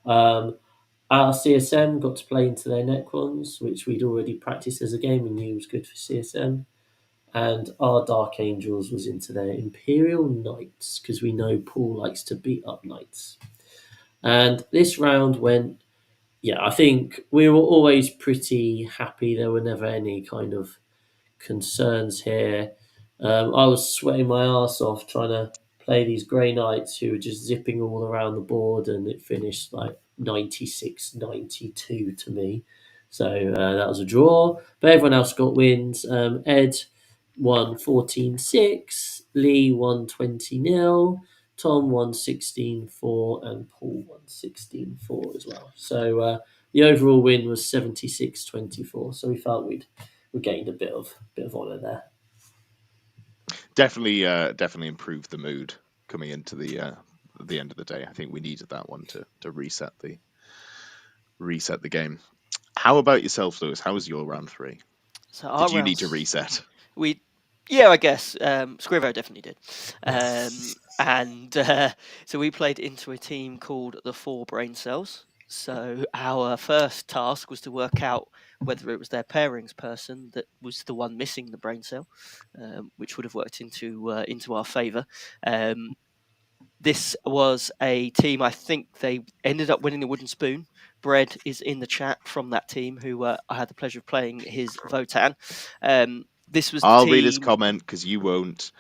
Our CSM got to play into their Necrons, which we'd already practiced as a game and knew was good for CSM. And our Dark Angels was into their Imperial Knights, because we know Paul likes to beat up Knights. And this round went, I think we were always pretty happy. There were never any kind of concerns here. I was sweating my ass off trying to play these Grey Knights who were just zipping all around the board, and it finished like 96-92 to me. So that was a draw, but everyone else got wins. Ed won 14-6, Lee won 20-0, Tom won 16-4, and Paul won 16-4 as well. So the overall win was 76-24. So we felt we gained a bit of honour there. Definitely improved the mood coming into the end of the day. I think we needed that one to reset the game. How about yourself, Lewis? How was your round 3? So did you need to reset? I guess Scrivo definitely did. So we played into a team called the 4 Brain Cells. So our first task was to work out whether it was their pairings person that was the one missing the brain cell, which would have worked into our favour. This was a team, I think they ended up winning the Wooden Spoon. Bread is in the chat from that team, who I had the pleasure of playing his Votan. This was I'll the read his team. comment because you won't.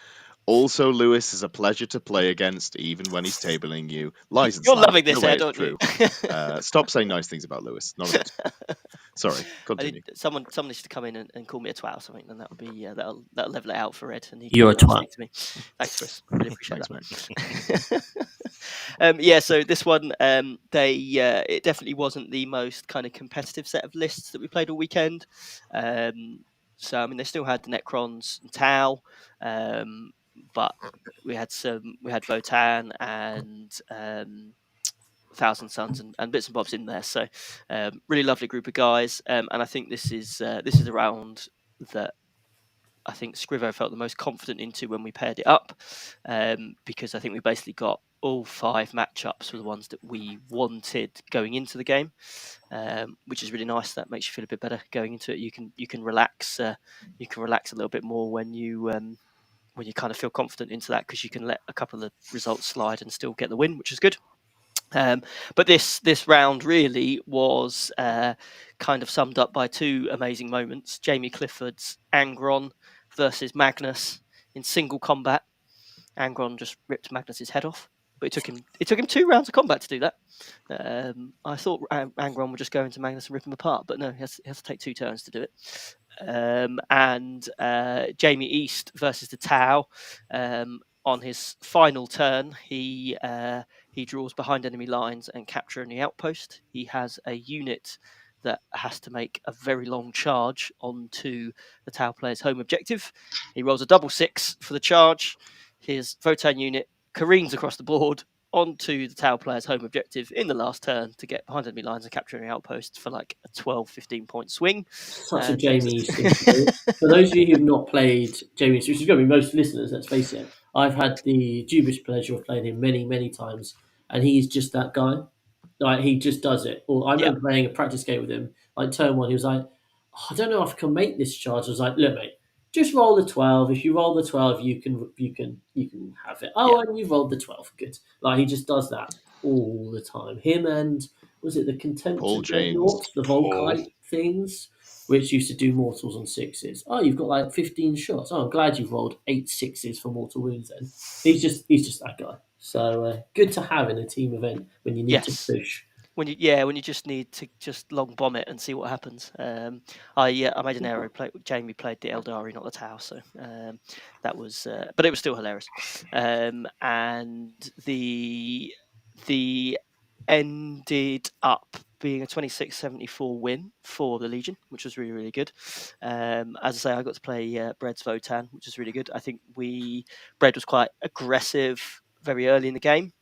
Also, Lewis is a pleasure to play against, even when he's tabling you. Lies and You're slander. loving this, No way, Ed, it's aren't you? true. Stop saying nice things about Lewis. None of it's Sorry, continue. Someone needs to come in and call me a twat or something, then that would be that'll level it out for Ed, and he You're can a twat. speak to me. Thanks, Chris. Really appreciate Thanks, that. Yeah, so this one, it definitely wasn't the most kind of competitive set of lists that we played all weekend. So I mean, they still had the Necrons and Tau, but we had Votan and Thousand Suns and bits and bobs in there. So really lovely group of guys, and I think this is a round that I think Scrivo felt the most confident into when we paired it up, because I think we basically got all 5 matchups were the ones that we wanted going into the game, which is really nice. That makes you feel a bit better going into it. You can relax. You can relax a little bit more when you kind of feel confident into that, because you can let a couple of the results slide and still get the win, which is good. But this round really was kind of summed up by 2 amazing moments: Jamie Clifford's Angron versus Magnus in single combat. Angron just ripped Magnus's head off, but it took him 2 rounds of combat to do that. I thought Angron would just go into Magnus and rip him apart, but no, he has to take 2 turns to do it. And Jamie East versus the Tau. On his final turn, he draws behind enemy lines and capture any outpost. He has a unit that has to make a very long charge onto the Tau player's home objective. He rolls a double 6 for the charge. His Votan unit careens across the board onto the Tau player's home objective in the last turn to get behind enemy lines and capture any outposts for like a 12-15 point swing. Such a Jamie East thing to do. For those of you who've not played Jamie East, which is going to be most listeners, let's face it, I've had the dubious pleasure of playing him many, many times, and he's just that guy. Like, he just does it. Or I remember playing a practice game with him, like turn 1, he was like, oh, I don't know if I can make this charge. I was like, look, mate, just roll the 12. If you roll the 12, you can have it. Oh, and you rolled the 12. Good. Like, he just does that all the time. Him and was it the Contempt Paul of James. Dreadnoughts, the Volkite things, which used to do mortals on 6s. Oh, you've got like 15 shots. Oh, I'm glad you've rolled 8 6s for mortal wounds then. He's just that guy. So good to have in a team event when you need to push. When you just need to just long bomb it and see what happens. I made an error. Jamie played the Eldari, not the Tau, so that was, but it was still hilarious. And the ended up being a 26-74 win for the Legion, which was really, really good. As I say, I got to play Bread's Votan, which was really good. I think Bread was quite aggressive very early in the game,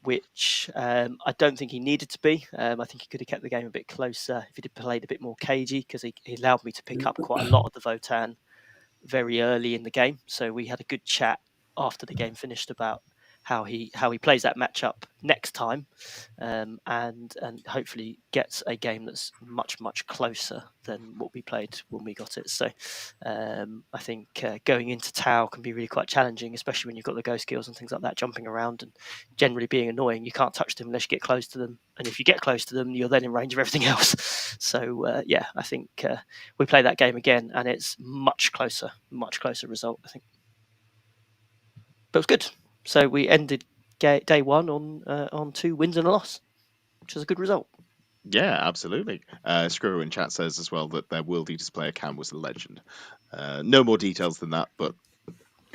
which I don't think he needed to be. I think he could have kept the game a bit closer if he'd have played a bit more cagey, because he allowed me to pick up quite a lot of the Votan very early in the game. So we had a good chat after the game finished about how he plays that matchup next time, and hopefully gets a game that's much, much closer than what we played when we got it. So I think going into Tau can be really quite challenging, especially when you've got the ghost skills and things like that jumping around and generally being annoying. You can't touch them unless you get close to them, and if you get close to them, you're then in range of everything else. So I think we play that game again, and it's much closer result, I think. But it was good. So we ended day 1 on 2 wins and a loss, which is a good result. Yeah, absolutely. Screw in chat says as well that their World Eaters player Cam was a legend. No more details than that, but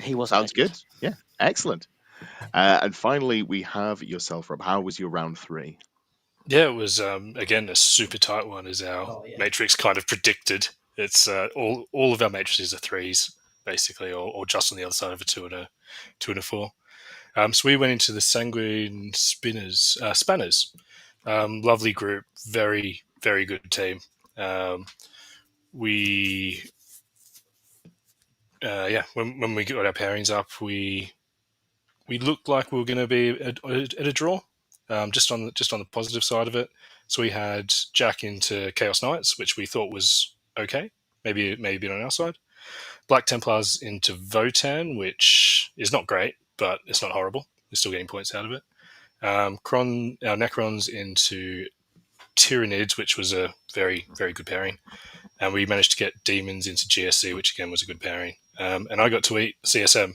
he was. Sounds good. Yeah, excellent. And finally, we have yourself, Rob. How was your round 3? Yeah, it was again a super tight one, as our matrix kind of predicted. It's all of our matrices are 3s basically, or just on the other side of a 2 and a 4. So we went into the Sanguine Spanners. Lovely group, very, very good team. When we got our pairings up, we looked like we were going to be at a draw, just on the positive side of it. So we had Jack into Chaos Knights, which we thought was okay, maybe a bit on our side. Black Templars into Votan, which is not great, but it's not horrible. We're still getting points out of it. Our Necrons into Tyranids, which was a very, very good pairing. and we managed to get demons into GSC, which again was a good pairing. And I got to eat CSM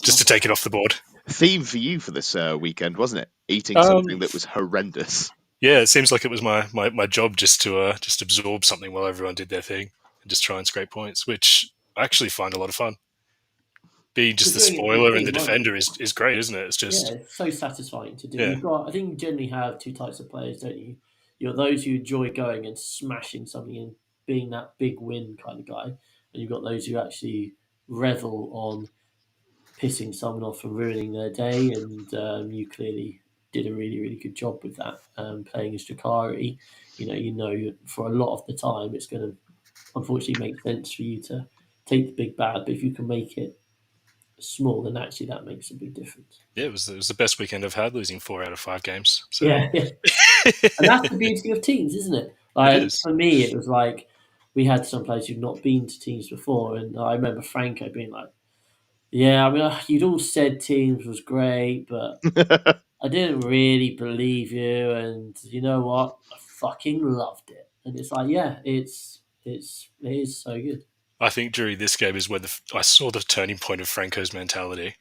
just to take it off the board. Theme for you for this weekend, wasn't it? Eating something that was horrendous. Yeah, it seems like it was my job just to just absorb something while everyone did their thing and just try and scrape points, which I actually find a lot of fun. Being just the spoiler and the defender is great, isn't it? It's just it's so satisfying to do. Yeah. I think you generally have two types of players, don't you? You're those who enjoy going and smashing something and being that big win kind of guy, and you've got those who actually revel on pissing someone off and ruining their day. And you clearly did a really, really good job with that. Playing as Drakari, you know for a lot of the time it's going to unfortunately make sense for you to take the big bad, but if you can make it small, then actually that makes a big difference. Yeah, it was the best weekend I've had, losing 4 out of 5 games. So. Yeah. And that's the beauty of teams, isn't it? Like, It is. For me, it was like we had some players who'd not been to teams before, and I remember Franco being like, "Yeah, I mean, you'd all said teams was great, but I didn't really believe you, and you know what? I fucking loved it." And it's like, yeah, it is so good. I think during this game is when I saw the turning point of Franco's mentality.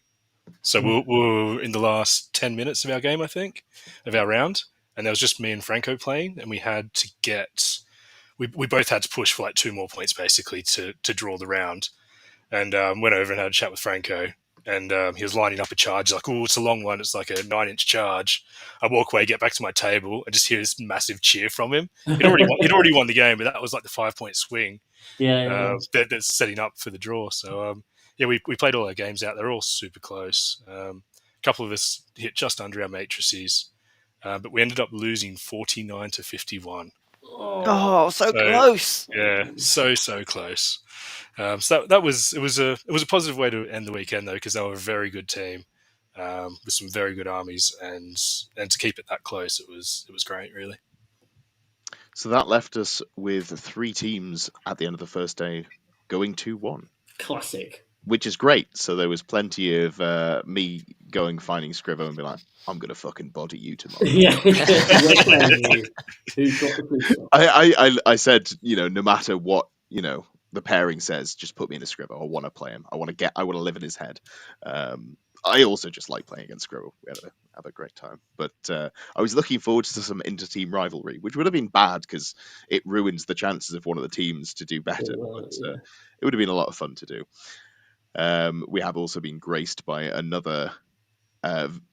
So we were in the last 10 minutes of our game, I think, of our round, and there was just me and Franco playing, and we had to get... We both had to push for like 2 more points, basically, to draw the round. And went over and had a chat with Franco, and he was lining up a charge. Like, oh, it's a long one. It's like a 9-inch charge. I walk away, get back to my table, and just hear this massive cheer from him. He'd already won the game, but that was like the 5-point swing. That's setting up for the draw. So we played all our games out. They're all super close. A couple of us hit just under our matrices, but we ended up losing 49-51. Oh, so close! Yeah, so close. So that was a positive way to end the weekend though, because they were a very good team with some very good armies, and to keep it that close, it was great, really. So that left us with 3 teams at the end of the first day going 2-1. Classic. Which is great. So there was plenty of me finding Scrivo and be like, I'm going to fucking body you tomorrow. Yeah. Who's got the police? I said, no matter what, the pairing says, just put me in a Scrivo. I want to play him. I want to live in his head. I also just like playing against Scrivo. We have a great time. But I was looking forward to some inter-team rivalry, which would have been bad because it ruins the chances of one of the teams to do better. It would have been a lot of fun to do. We have also been graced by another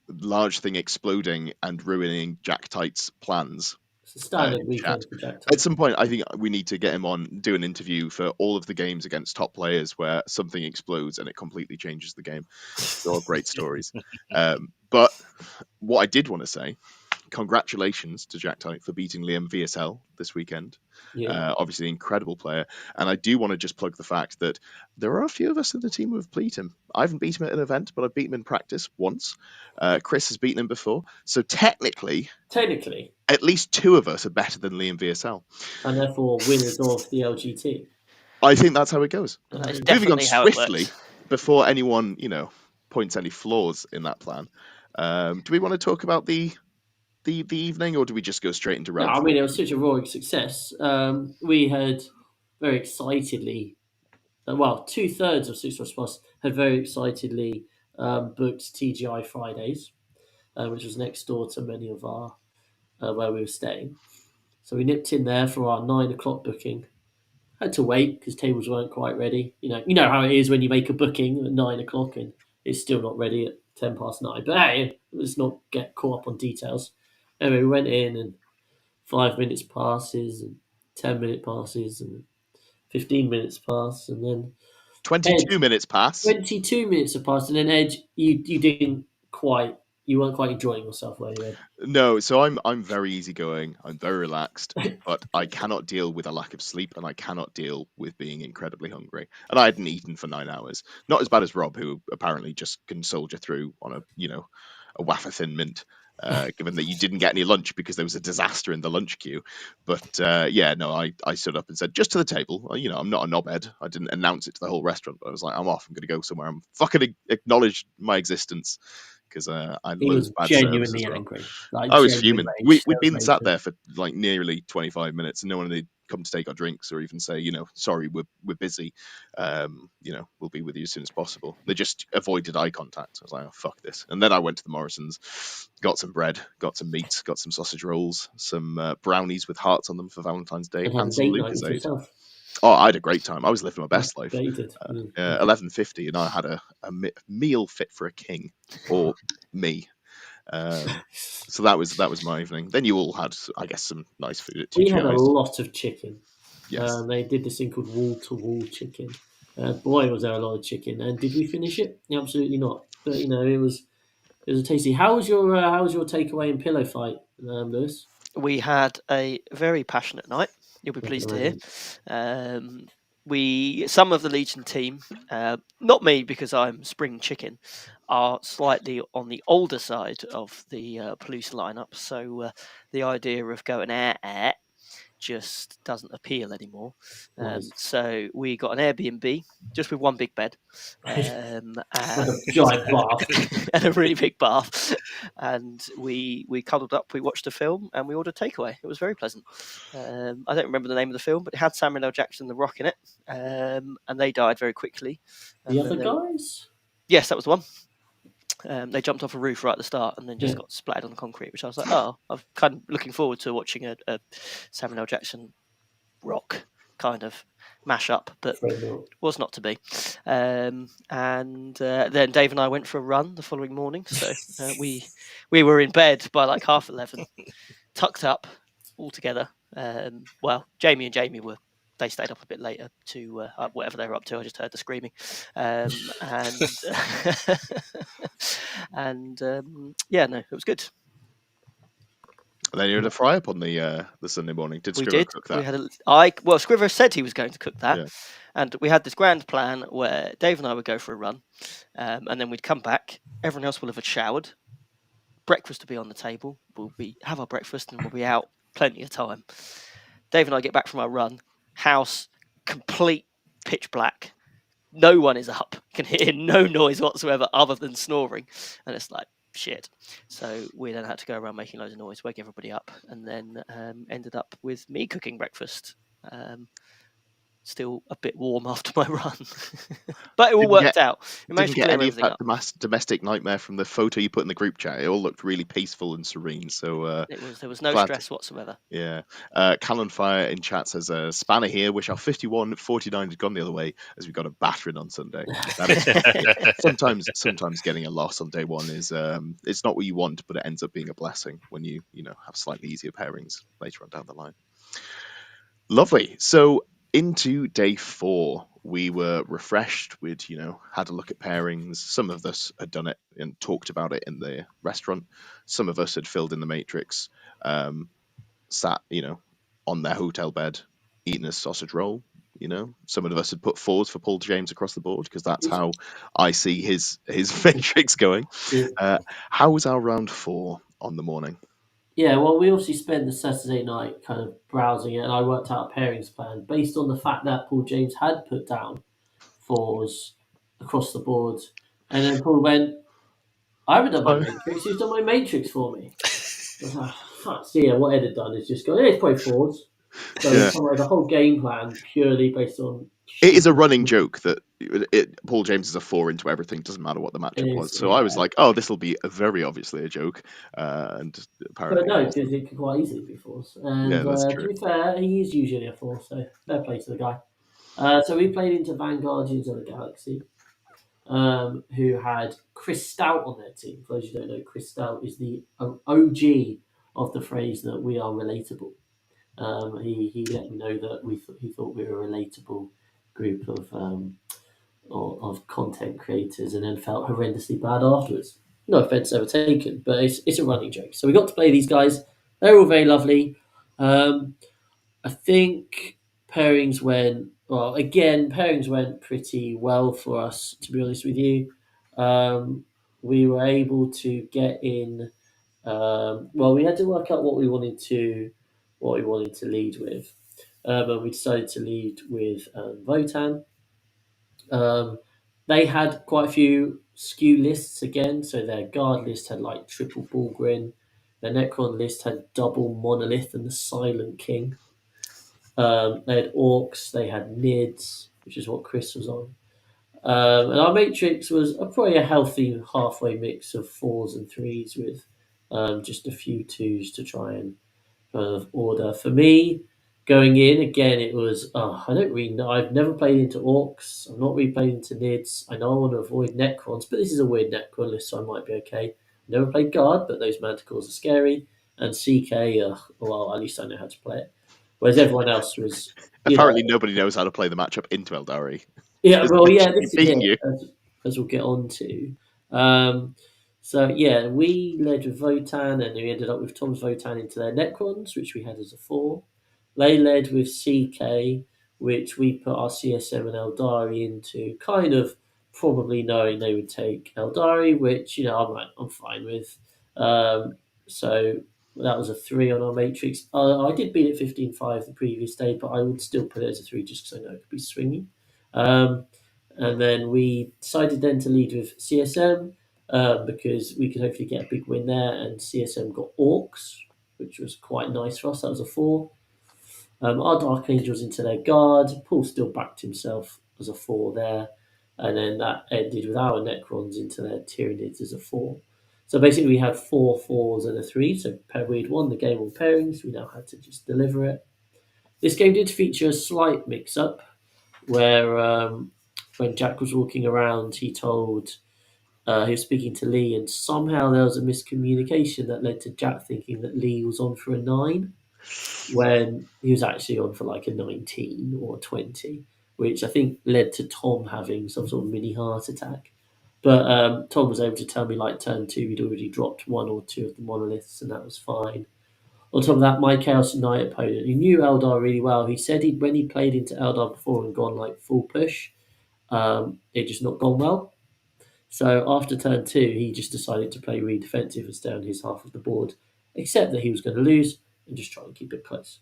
large thing exploding and ruining Jack Tight's plans. It's a standard weekend for Jack Tight. At some point, I think we need to get him on, do an interview for all of the games against top players where something explodes and it completely changes the game. They're all great stories. But what I did want to say, congratulations to Jack Tight for beating Liam VSL this weekend. Yeah. Obviously, incredible player. And I do want to just plug the fact that there are a few of us in the team who have beat him. I haven't beat him at an event, but I've beaten him in practice once. Chris has beaten him before. So technically, at least 2 of us are better than Liam VSL. And therefore winners of the LGT. I think that's how it goes. That's Moving on definitely how it swiftly, works. before anyone, points any flaws in that plan, do we want to talk about the evening, or do we just go straight into round? No, I mean, it was such a roaring success. We had very excitedly, 2/3 of 6 Plus had very excitedly booked TGI Fridays, which was next door to many of our where we were staying. So we nipped in there for our 9 o'clock booking. Had to wait because tables weren't quite ready. You know how it is when you make a booking at 9 o'clock and it's still not ready at 9:10. But hey, let's not get caught up on details. Anyway, we went in and 5 minutes passes and 10-minute passes and 15 minutes pass and then 22 minutes pass. 22 minutes have passed and then Edge, you weren't quite enjoying yourself, were you, Ed? No, so I'm very easygoing. I'm very relaxed, but I cannot deal with a lack of sleep, and I cannot deal with being incredibly hungry. And I hadn't eaten for 9 hours. Not as bad as Rob, who apparently just can soldier through on a wafer thin mint. Given that you didn't get any lunch because there was a disaster in the lunch queue. But I stood up and said, just to the table. I'm not a knobhead. I didn't announce it to the whole restaurant, but I was like, I'm off. I'm going to go somewhere. I'm fucking acknowledge my existence. because I had He loads was of bad service genuinely as well. angry. Like, I was genuine fuming. rage. We'd been There was sat rage. there for like nearly 25 minutes, and no one had come to take our drinks or even say, sorry, we're busy. We'll be with you as soon as possible. They just avoided eye contact. I was like, oh, fuck this. And then I went to the Morrisons, got some bread, got some meat, got some sausage rolls, some brownies with hearts on them for Valentine's Day, And had a and some date night with Lucozade. yourself. Oh, I had a great time. I was living my best life. Yeah, you did. 11:50, and I had a meal fit for a king, or me. So that was my evening. Then you all had, I guess, some nice food at We had a TGI's. lot of chicken. Yes. They did this thing called wall-to-wall chicken. Boy, was there a lot of chicken. And did we finish it? Absolutely not. But it was a tasty. How was your takeaway and pillow fight, Lewis? We had a very passionate night. You'll be I can pleased to hear. imagine. Some of the Legion team, not me because I'm spring chicken, are slightly on the older side of the police lineup. So the idea of going air just doesn't appeal anymore. Nice. So we got an Airbnb just with one big bed, And a and giant bath. and a really big bath. And we cuddled up, we watched a film, and we ordered takeaway. It was very pleasant. I don't remember the name of the film, but it had Samuel L. Jackson and The Rock in it, and they died very quickly. The And other then guys? yes, that was the one. They jumped off a roof right at the start and then just Yeah. got splattered on the concrete, which I was like, oh, I'm kind of looking forward to watching a Samuel L. Jackson Rock kind of mash-up, but Afraid not. was not to be. And then Dave and I went for a run the following morning, so we were in bed by like 11:30, tucked up all together. Jamie and Jamie they stayed up a bit later to whatever they were up to. I just heard the screaming, and it was good. And then you had a fry up on the Sunday morning. Did Scriver cook that? We had Scriver said he was going to cook that, and we had this grand plan where Dave and I would go for a run, and then we'd come back. Everyone else will have showered. Breakfast will be on the table. We'll have our breakfast and we'll be out plenty of time. Dave and I get back from our run. House complete pitch black. No one is up. You can hear no noise whatsoever other than snoring, and it's like shit. So we then had to go around making loads of noise, wake everybody up, and then ended up with me cooking breakfast. Still a bit warm after my run, but it all worked out. We managed to clear everything up. Domestic nightmare from the photo you put in the group chat. It all looked really peaceful and serene. So there was no stress whatsoever. Yeah. Callan Fire in chat says, "Spanner here. Wish our 51-49 had gone the other way as we got a battering on Sunday." That is, sometimes getting a loss on day one is it's not what you want, but it ends up being a blessing when you have slightly easier pairings later on down the line. Lovely. So into day 4, we were refreshed. We'd had a look at pairings. Some of us had done it and talked about it in the restaurant. Some of us had filled in the matrix, sat on their hotel bed eating a sausage roll. Some of us had put 4s for Paul James across the board because that's how I see his matrix going. How was our round 4 on the morning? Yeah, well, we obviously spent the Saturday night kind of browsing it, and I worked out a pairings plan based on the fact that Paul James had put down 4s across the board. And then Paul went, I haven't done my matrix, who's done my matrix for me? I was like, fuck, so yeah, what Ed had done is just go, it's probably 4s. So we come up with a whole game plan purely based on... It is a running joke that Paul James is a 4 into everything, doesn't matter what the matchup was. So I was like, oh, this will be very obviously a joke. And apparently... But no, because it could quite easily be 4s. And that's true. to be fair, he is usually a 4, so fair play to the guy. So we played into Vanguardians of the Galaxy, who had Chris Stout on their team. For those who don't know, Chris Stout is the OG of the phrase that we are relatable. He let me know that he thought we were a relatable group of content creators, and then felt horrendously bad afterwards. No offense ever taken, but it's a running joke. So we got to play these guys. They're all very lovely. I think pairings went pretty well for us, to be honest with you. We were able to get in. We had to work out what we wanted to lead with. And we decided to lead with Votan. They had quite a few skew lists again. So their guard list had like triple Bullgrin. Their Necron list had double Monolith and the Silent King. They had Orcs. They had Nids, which is what Chris was on. And our matrix was probably a healthy halfway mix of 4s and 3s with just a few 2s to try and kind of order. For me, going in again, it was I don't really know. I've never played into orcs. I've not really played into nids. I know I want to avoid necrons, but this is a weird necron list, so I might be okay. Never played guard, but those manticores are scary. And CK, well, at least I know how to play it. Whereas everyone else was, Apparently, nobody knows how to play the matchup into Eldari. yeah, It's well, yeah, literally this is it, beating you. as we'll get on to. So, yeah, we led with Votan, and we ended up with Tom's Votan into their Necrons, which we had as a 4. They led with CK, which we put our CSM and Eldari into, kind of probably knowing they would take Eldari, which, I'm fine with. So that was a 3 on our matrix. I did beat it 15-5 the previous day, but I would still put it as a 3 just because I know it could be swingy. And then we decided then to lead with CSM because we could hopefully get a big win there. And CSM got Orcs, which was quite nice for us. That was a 4. Our Dark Angels into their guard. Paul still backed himself as a 4 there. And then that ended with our Necrons into their Tyranids as a 4. So basically, we had 4 4s and a 3. So we'd won the game on pairings. We now had to just deliver it. This game did feature a slight mix-up where when Jack was walking around, he was speaking to Lee, and somehow there was a miscommunication that led to Jack thinking that Lee was on for a 9 when he was actually on for like a 19 or 20, which I think led to Tom having some sort of mini heart attack. But Tom was able to tell me like turn 2 he'd already dropped 1 or 2 of the monoliths, and that was fine. On top of that, my Chaos Knight opponent, who knew Eldar really well, he said when he played into Eldar before and gone like full push, it just not gone well. So after turn 2, he just decided to play really defensive and stay on his half of the board, except that he was going to lose and just try and keep it close.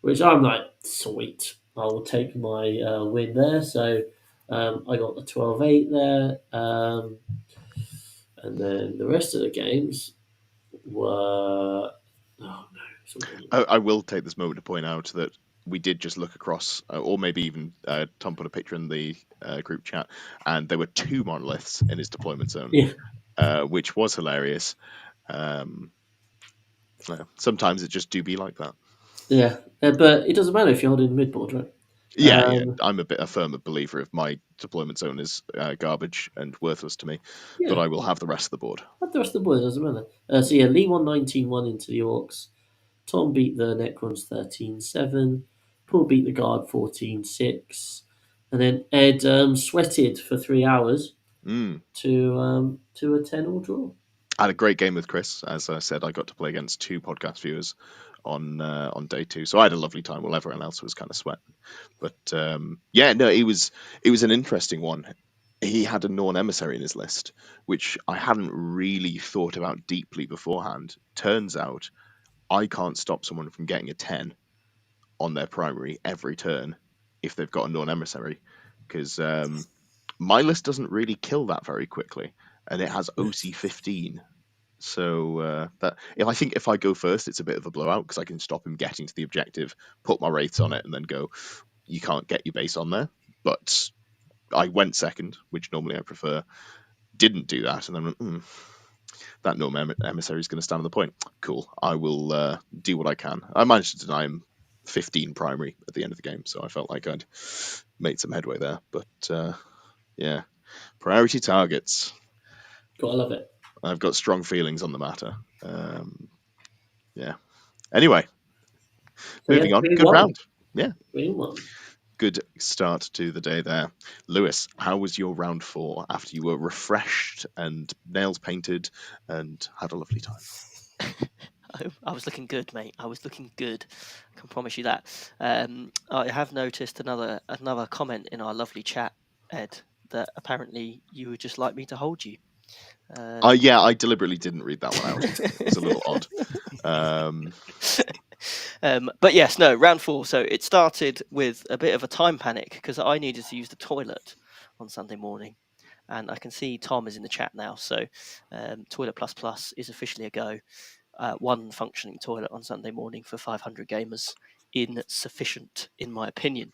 Which I'm like, sweet, I will take my win there. So I got the 12-8 there. And then the rest of the games were... Oh, no. I will take this moment to point out that we did just look across, or maybe even Tom put a picture in the group chat, and there were 2 monoliths in his deployment zone, which was hilarious. Sometimes it just do be like that. Yeah, but it doesn't matter if you're holding mid-board, right? Yeah, I'm a firm believer if my deployment zone is garbage and worthless to me, but I will have the rest of the board. Have the rest of the board, it doesn't matter. So yeah, Lee won 19-1 into the Orcs. Tom beat the Necrons 13-7. Paul beat the Guard 14-6. And then Ed sweated for 3 hours to a 10-all draw. I had a great game with Chris. As I said, I got to play against 2 podcast viewers on day 2, so I had a lovely time while everyone else was kind of sweating. But it was an interesting one. He had a Norn emissary in his list, which I hadn't really thought about deeply beforehand. Turns out I can't stop someone from getting a 10 on their primary every turn if they've got a Norn emissary, because my list doesn't really kill that very quickly, and it has OC 15. So that if I go first, it's a bit of a blowout because I can stop him getting to the objective, put my wraiths on it, and then go, you can't get your base on there. But I went second, which normally I prefer. Didn't do that, and then went, that Norm emissary is going to stand on the point. Cool, I will do what I can. I managed to deny him 15 primary at the end of the game, so I felt like I'd made some headway there. But priority targets. Gotta love it. I've got strong feelings on the matter. Anyway, moving on. Good round. Yeah. Good start to the day there. Lewis, how was your round 4 after you were refreshed and nails painted and had a lovely time? I was looking good, mate. I was looking good. I can promise you that. I have noticed another comment in our lovely chat, Ed, that apparently you would just like me to hold you. I deliberately didn't read that one out. It was a little odd. But yes, no, round 4. So it started with a bit of a time panic because I needed to use the toilet on Sunday morning. and I can see Tom is in the chat now. So Toilet Plus Plus is officially a go. One functioning toilet on Sunday morning for 500 gamers. Insufficient, in my opinion.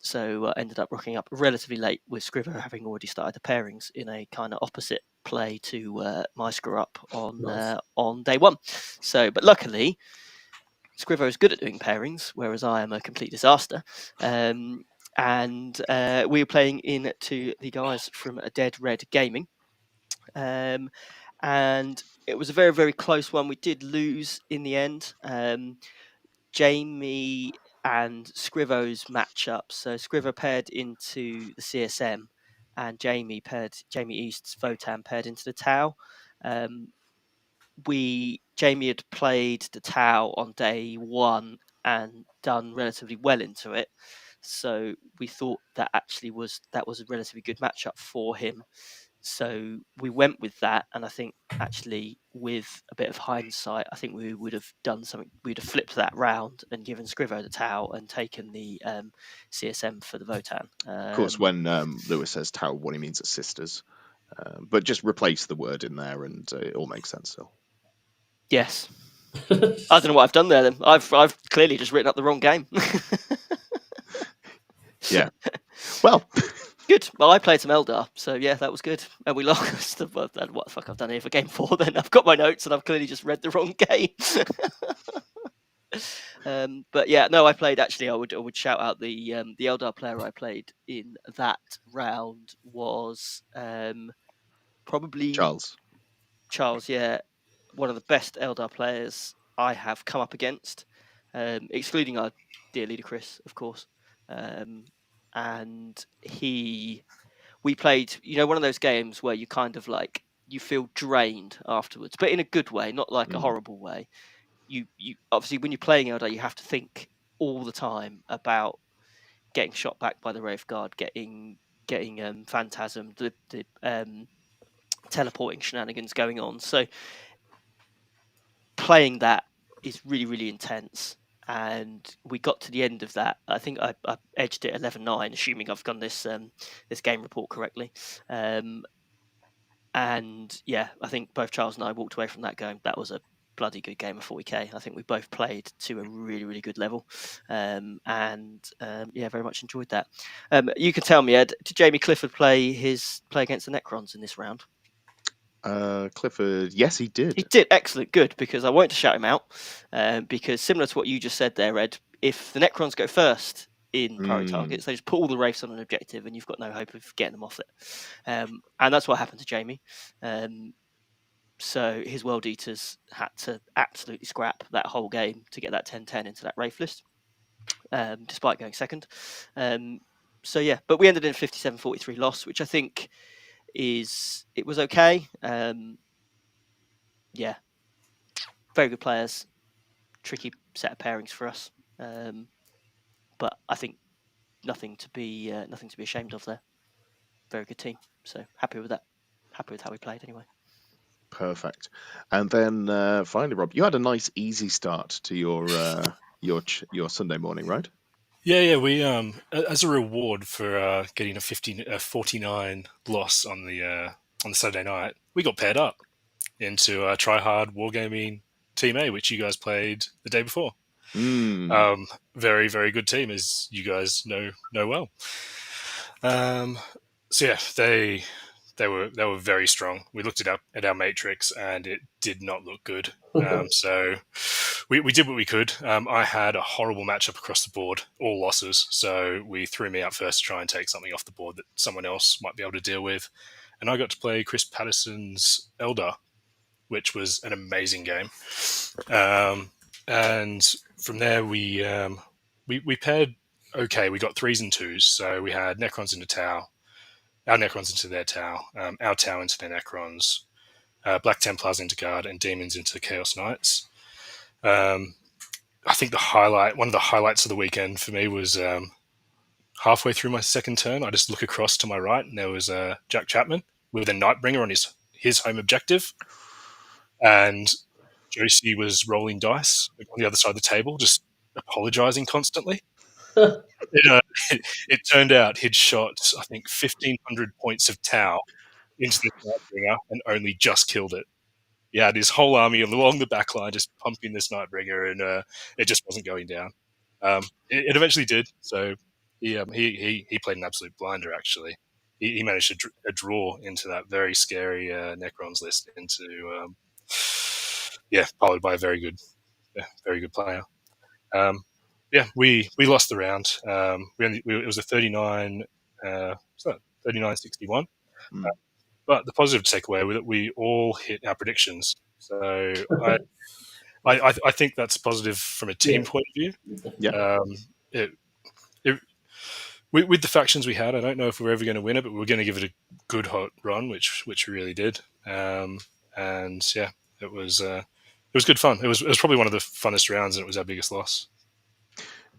So I ended up rocking up relatively late with Scrivo having already started the pairings in a kind of opposite play to my screw up on day one. So, but luckily, Scrivo is good at doing pairings, whereas I am a complete disaster. And we were playing into the guys from Dead Red Gaming. And it was a very, very close one. We did lose in the end. Jamie and Scrivo's matchup. So Scrivo paired into the CSM, and Jamie East's Votan paired into the Tau. Jamie had played the Tau on day one and done relatively well into it. So we thought that actually was a relatively good matchup for him. So we went with that, and I think actually with a bit of hindsight, I think we would have done something. We'd have flipped that round and given Scrivo the Tau and taken the CSM for the Votan. Of course, when Lewis says Tau, what he means is sisters. But just replace the word in there, and it all makes sense still. Yes. I don't know what I've done there then. I've clearly just written up the wrong game. Yeah. Well. Good. Well, I played some Eldar, so yeah, that was good. And we lost. What the fuck I've done here for game 4 then? I've got my notes and I've clearly just read the wrong game. But yeah, no, I played, actually, I would shout out the Eldar player I played in that round was probably Charles, yeah. One of the best Eldar players I have come up against, excluding our dear leader Chris, of course. And we played, one of those games where you kind of like, you feel drained afterwards, but in a good way, not like a horrible way. You obviously, when you're playing Eldar, you have to think all the time about getting shot back by the Wraith Guard, getting Phantasm, the teleporting shenanigans going on. So playing that is really, really intense. And we got to the end of that. I think I edged it 11-9, assuming I've done this game report correctly. And yeah, I think both Charles and I walked away from that going, that was a bloody good game of 40k. I think we both played to a really, really good level. Yeah, very much enjoyed that. You can tell me, Ed, did Jamie Clifford play against the Necrons in this round? Clifford, yes, he did. He did. Excellent. Good, because I wanted to shout him out. Because similar to what you just said there, Ed, if the Necrons go first in priority targets, they just put all the Wraiths on an objective and you've got no hope of getting them off it. And that's what happened to Jamie. So his World Eaters had to absolutely scrap that whole game to get that 10-10 into that Wraith list, despite going second. So yeah, but we ended in a 57-43 loss, which I think it was okay. Yeah, very good players, tricky set of pairings for us, but I think nothing to be ashamed of there. Very good team, so happy with that. Happy with how we played anyway. Perfect. And then finally, Rob, you had a nice easy start to your Sunday morning, right? Yeah. We as a reward for getting a 49 loss on the Saturday night, we got paired up into Try Hard Wargaming Team A, which you guys played the day before. Very, very good team, as you guys know well. So yeah, they were very strong. We looked at our matrix and it did not look good. So we did what we could. I had a horrible matchup across the board, all losses. So we threw me out first to try and take something off the board that someone else might be able to deal with. And I got to play Chris Patterson's Eldar, which was an amazing game. And from there we paired okay. We got 3s and 2s. So we had Necrons into Tau, our Necrons into their Tau, our Tau into their Necrons, Black Templars into Guard, and Demons into Chaos Knights. I think one of the highlights of the weekend for me was halfway through my second turn, I just look across to my right, and there was Jack Chapman with a Nightbringer on his home objective, and Josie was rolling dice on the other side of the table, just apologising constantly. It turned out he'd shot, I think, 1,500 points of Tau into the Nightbringer and only just killed it. He had his whole army along the back line just pumping this Nightbringer, and it just wasn't going down. It eventually did. So he played an absolute blinder. Actually, he managed a draw into that very scary Necrons list into followed by a very good player. We lost the round. It was a 39, 39-61. Mm. But the positive takeaway with it, we all hit our predictions. So I think that's positive from a team point of view. Yeah. With the factions we had, I don't know if we're ever going to win it, but we were going to give it a good hot run, which we really did. And yeah, it was good fun. It was probably one of the funnest rounds, and it was our biggest loss.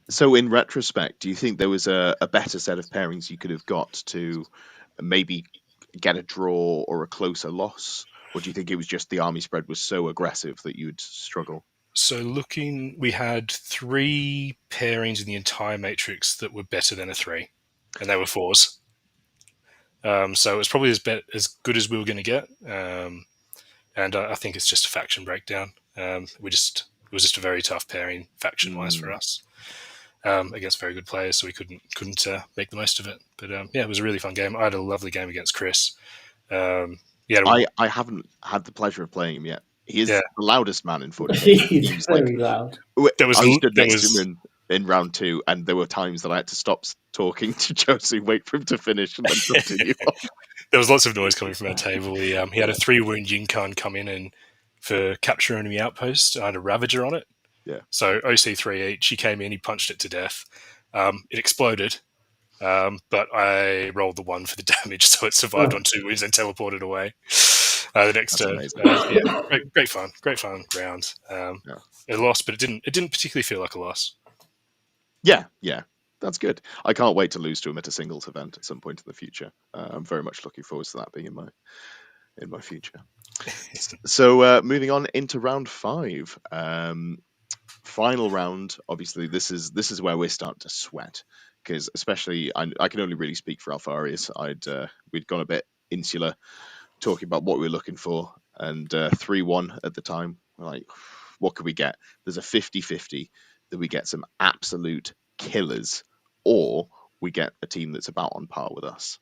So in retrospect, do you think there was a better set of pairings you could have got to maybe get a draw or a closer loss? Or do you think it was just the army spread was so aggressive that you'd struggle? So we had 3 pairings in the entire matrix that were better than a 3, and they were 4s. So it was probably as good as we were going to get. And I think it's just a faction breakdown. It was just a very tough pairing faction-wise for us against very good players, so we couldn't make the most of it. But it was a really fun game. I had a lovely game against Chris. I haven't had the pleasure of playing him yet. He is the loudest man in 40. He's very loud. I stood next to him in round 2, and there were times that I had to stop talking to Josie, wait for him to finish, and then continue on. There was lots of noise coming from our table. He had a 3-wound Yinkan come in, and for capture enemy outpost, I had a Ravager on it. Yeah. So OC3 each. He came in, he punched it to death. It exploded, but I rolled the 1 for the damage, so it survived on 2 wounds and teleported away. The next turn, great fun round. It lost, but it didn't particularly feel like a loss. Yeah, that's good. I can't wait to lose to him at a singles event at some point in the future. I'm very much looking forward to that being in my future. So moving on into round 5, final round. Obviously, this is where we're starting to sweat, because especially I can only really speak for Alpharius. We'd gone a bit insular, talking about what we were looking for, and 3-1 at the time. We're like, what could we get? There's a 50-50 that we get some absolute killers, or we get a team that's about on par with us.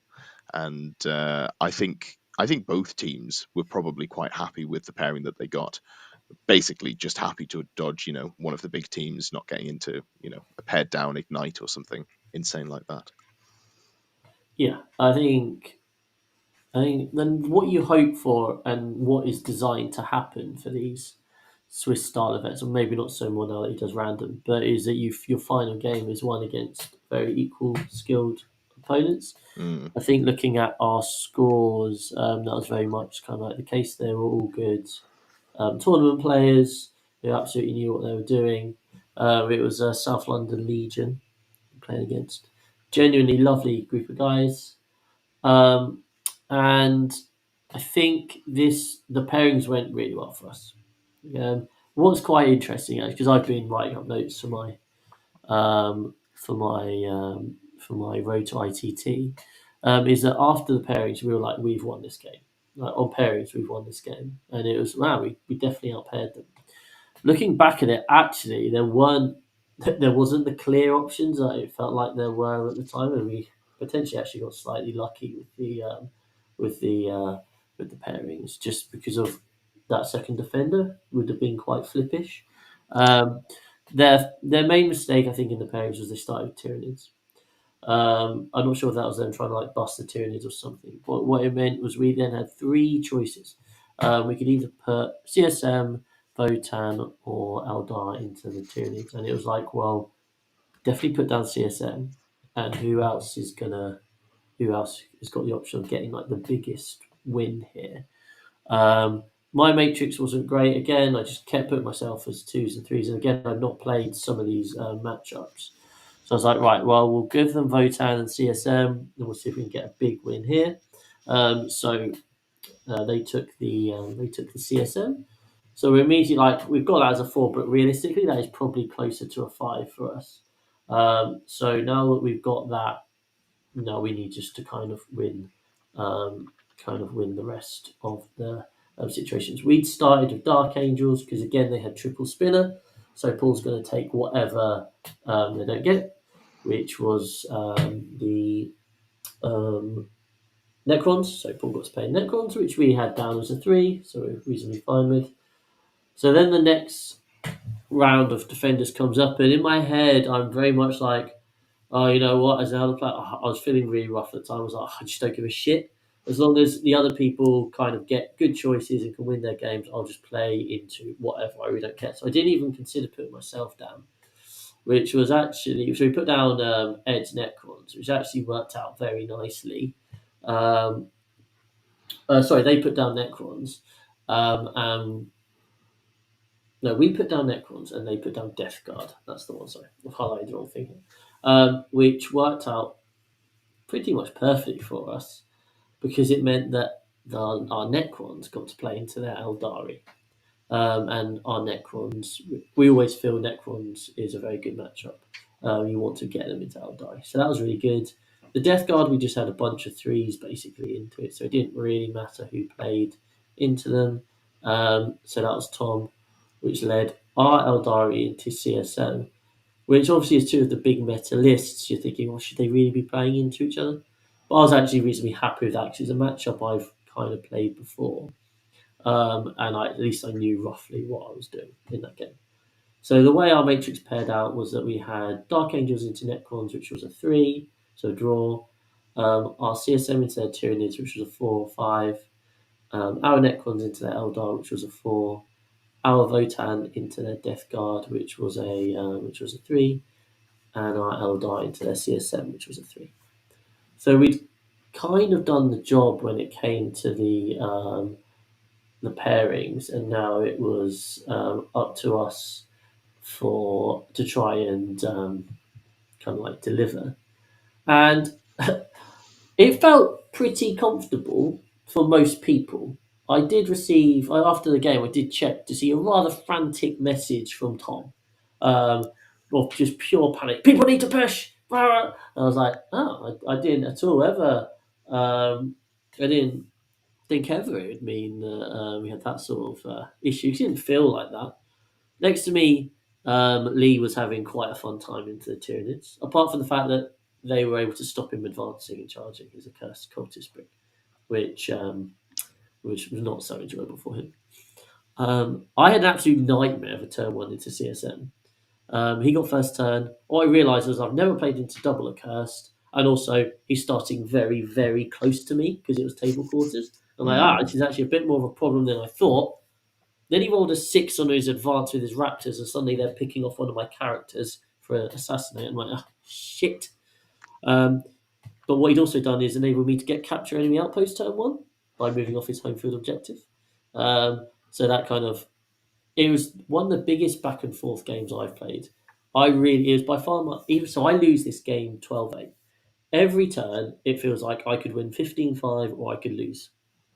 And I think both teams were probably quite happy with the pairing that they got. Basically, just happy to dodge, one of the big teams not getting into, a paired down ignite or something insane like that. Yeah, I think then what you hope for and what is designed to happen for these Swiss style events, or maybe not so more now that he does random, but is that your final game is won against very equal skilled opponents. I think looking at our scores, that was very much kind of like the case. They were all good tournament players who absolutely knew what they were doing. It was a South London Legion playing against. Genuinely lovely group of guys. And I think the pairings went really well for us. What's quite interesting, actually, because I've been writing up notes for my road to ITT, is that after the pairings we were like, we've won this game. Like, on pairings, we've won this game, and it was we definitely outpaired them. Looking back at it, actually, there wasn't the clear options that it felt like there were at the time, and we potentially actually got slightly lucky with the pairings, just because of that second defender would have been quite flippish. Their main mistake, I think, in the pairings was they started with Tyranids. I'm not sure if that was them trying to like bust the Tyranids or something. But what it meant was we then had 3 choices. We could either put CSM, Votan, or Eldar into the Tyranids, and it was like, well, definitely put down CSM, and who else has got the option of getting like the biggest win here? My matrix wasn't great. Again, I just kept putting myself as 2s and 3s, and again, I've not played some of these matchups. So I was like, right, well, we'll give them Votan and CSM, and we'll see if we can get a big win here. So they took the CSM. So we're immediately like, we've got that as a 4, but realistically, that is probably closer to a 5 for us. So now that we've got that, now we need just to kind of win the rest of the situations. We'd started with Dark Angels because again they had triple spinner, so Paul's going to take whatever they don't get, which was the Necrons. So Paul got to play Necrons, which we had down as a 3, so we're reasonably fine with. So then the next round of Defenders comes up, and in my head I'm very much like, oh, you know what? As another player, I was feeling really rough at the time. I was like, I just don't give a shit. As long as the other people kind of get good choices and can win their games, I'll just play into whatever. I really don't care. So I didn't even consider putting myself down, which was actually, so we put down Ed's Necrons, which actually worked out very nicely. Sorry, they put down Necrons. No, we put down Necrons and they put down Death Guard. That's the one, sorry. I've highlighted the wrong thing here. Which worked out pretty much perfectly for us because it meant that our Necrons got to play into their Eldari. And our Necrons, we always feel Necrons is a very good matchup. You want to get them into Eldari. So that was really good. The Death Guard, we just had a bunch of 3s basically into it, so it didn't really matter who played into them. So that was Tom, which led our Eldari into CSM, which obviously is 2 of the big meta lists. You're thinking, well, should they really be playing into each other? But I was actually reasonably happy with that because it's a matchup I've kind of played before. And at least I knew roughly what I was doing in that game. So the way our matrix paired out was that we had Dark Angels into Necrons, which was a 3, so draw. Our CSM into their Tyranids, which was a 4 or 5. Our Necrons into their Eldar, which was a 4. Our Votan into their Death Guard, which was a 3. And our Eldar into their CSM, which was a 3. So we'd kind of done the job when it came to the pairings, and now it was up to us to try and kind of like deliver. And it felt pretty comfortable for most people. I did receive, after the game, I did check to see a rather frantic message from Tom of just pure panic. People need to push! And I was like, oh, I didn't at all ever. I didn't think ever it would mean that we had that sort of issue. It didn't feel like that. Next to me, Lee was having quite a fun time into the Tyranids, apart from the fact that they were able to stop him advancing and charging as a cursed cultist brick, which was not so enjoyable for him. I had an absolute nightmare of a turn 1 into CSM. He got first turn. What I realised was I've never played into double accursed, and also he's starting very, very close to me because it was table quarters. I'm like, this is actually a bit more of a problem than I thought. Then he rolled a 6 on his advance with his raptors, and suddenly they're picking off one of my characters for an assassinate. I'm like, shit. But what he'd also done is enabled me to get capture enemy outpost turn 1 by moving off his home field objective. So that kind of, it was one of the biggest back and forth games I've played. It was by far so I lose this game 12-8. Every turn, it feels like I could win 15-5 or I could lose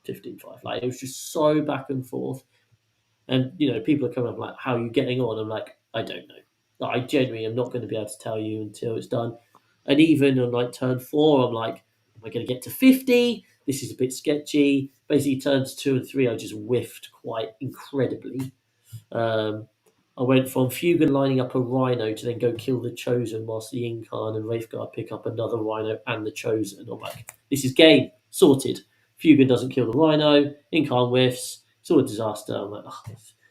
15-5. Like, it was just so back and forth. And, people are coming up like, how are you getting on? I'm like, I don't know. Like, I genuinely am not going to be able to tell you until it's done. And even on like turn 4, I'm like, am I going to get to 50? This is a bit sketchy. Basically, turns 2 and 3, I just whiffed quite incredibly. I went from Fugan lining up a Rhino to then go kill the Chosen whilst the Incarn and Wraithguard pick up another Rhino and the Chosen. I'm like, this is game. Sorted. Fugan doesn't kill the Rhino. Incarn whiffs. It's all a disaster. I'm like,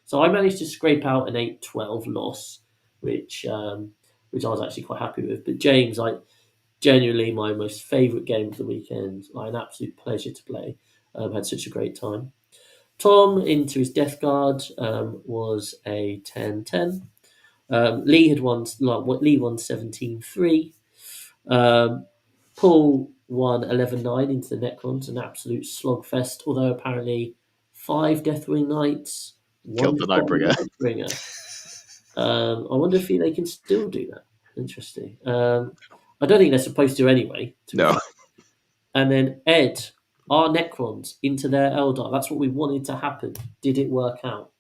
So I managed to scrape out an 8-12 loss, which I was actually quite happy with. But James, genuinely my most favourite game of the weekend. An absolute pleasure to play. Had such a great time. Tom into his Death Guard was a 10-10. Lee won 17-3. Paul won 11-9 into the Necrons, an absolute slogfest, although apparently 5 Deathwing Knights, Killed the Nightbringer. I wonder if they can still do that. Interesting. I don't think they're supposed to anyway. No. And then Ed, our Necrons into their Eldar. That's what we wanted to happen. Did it work out?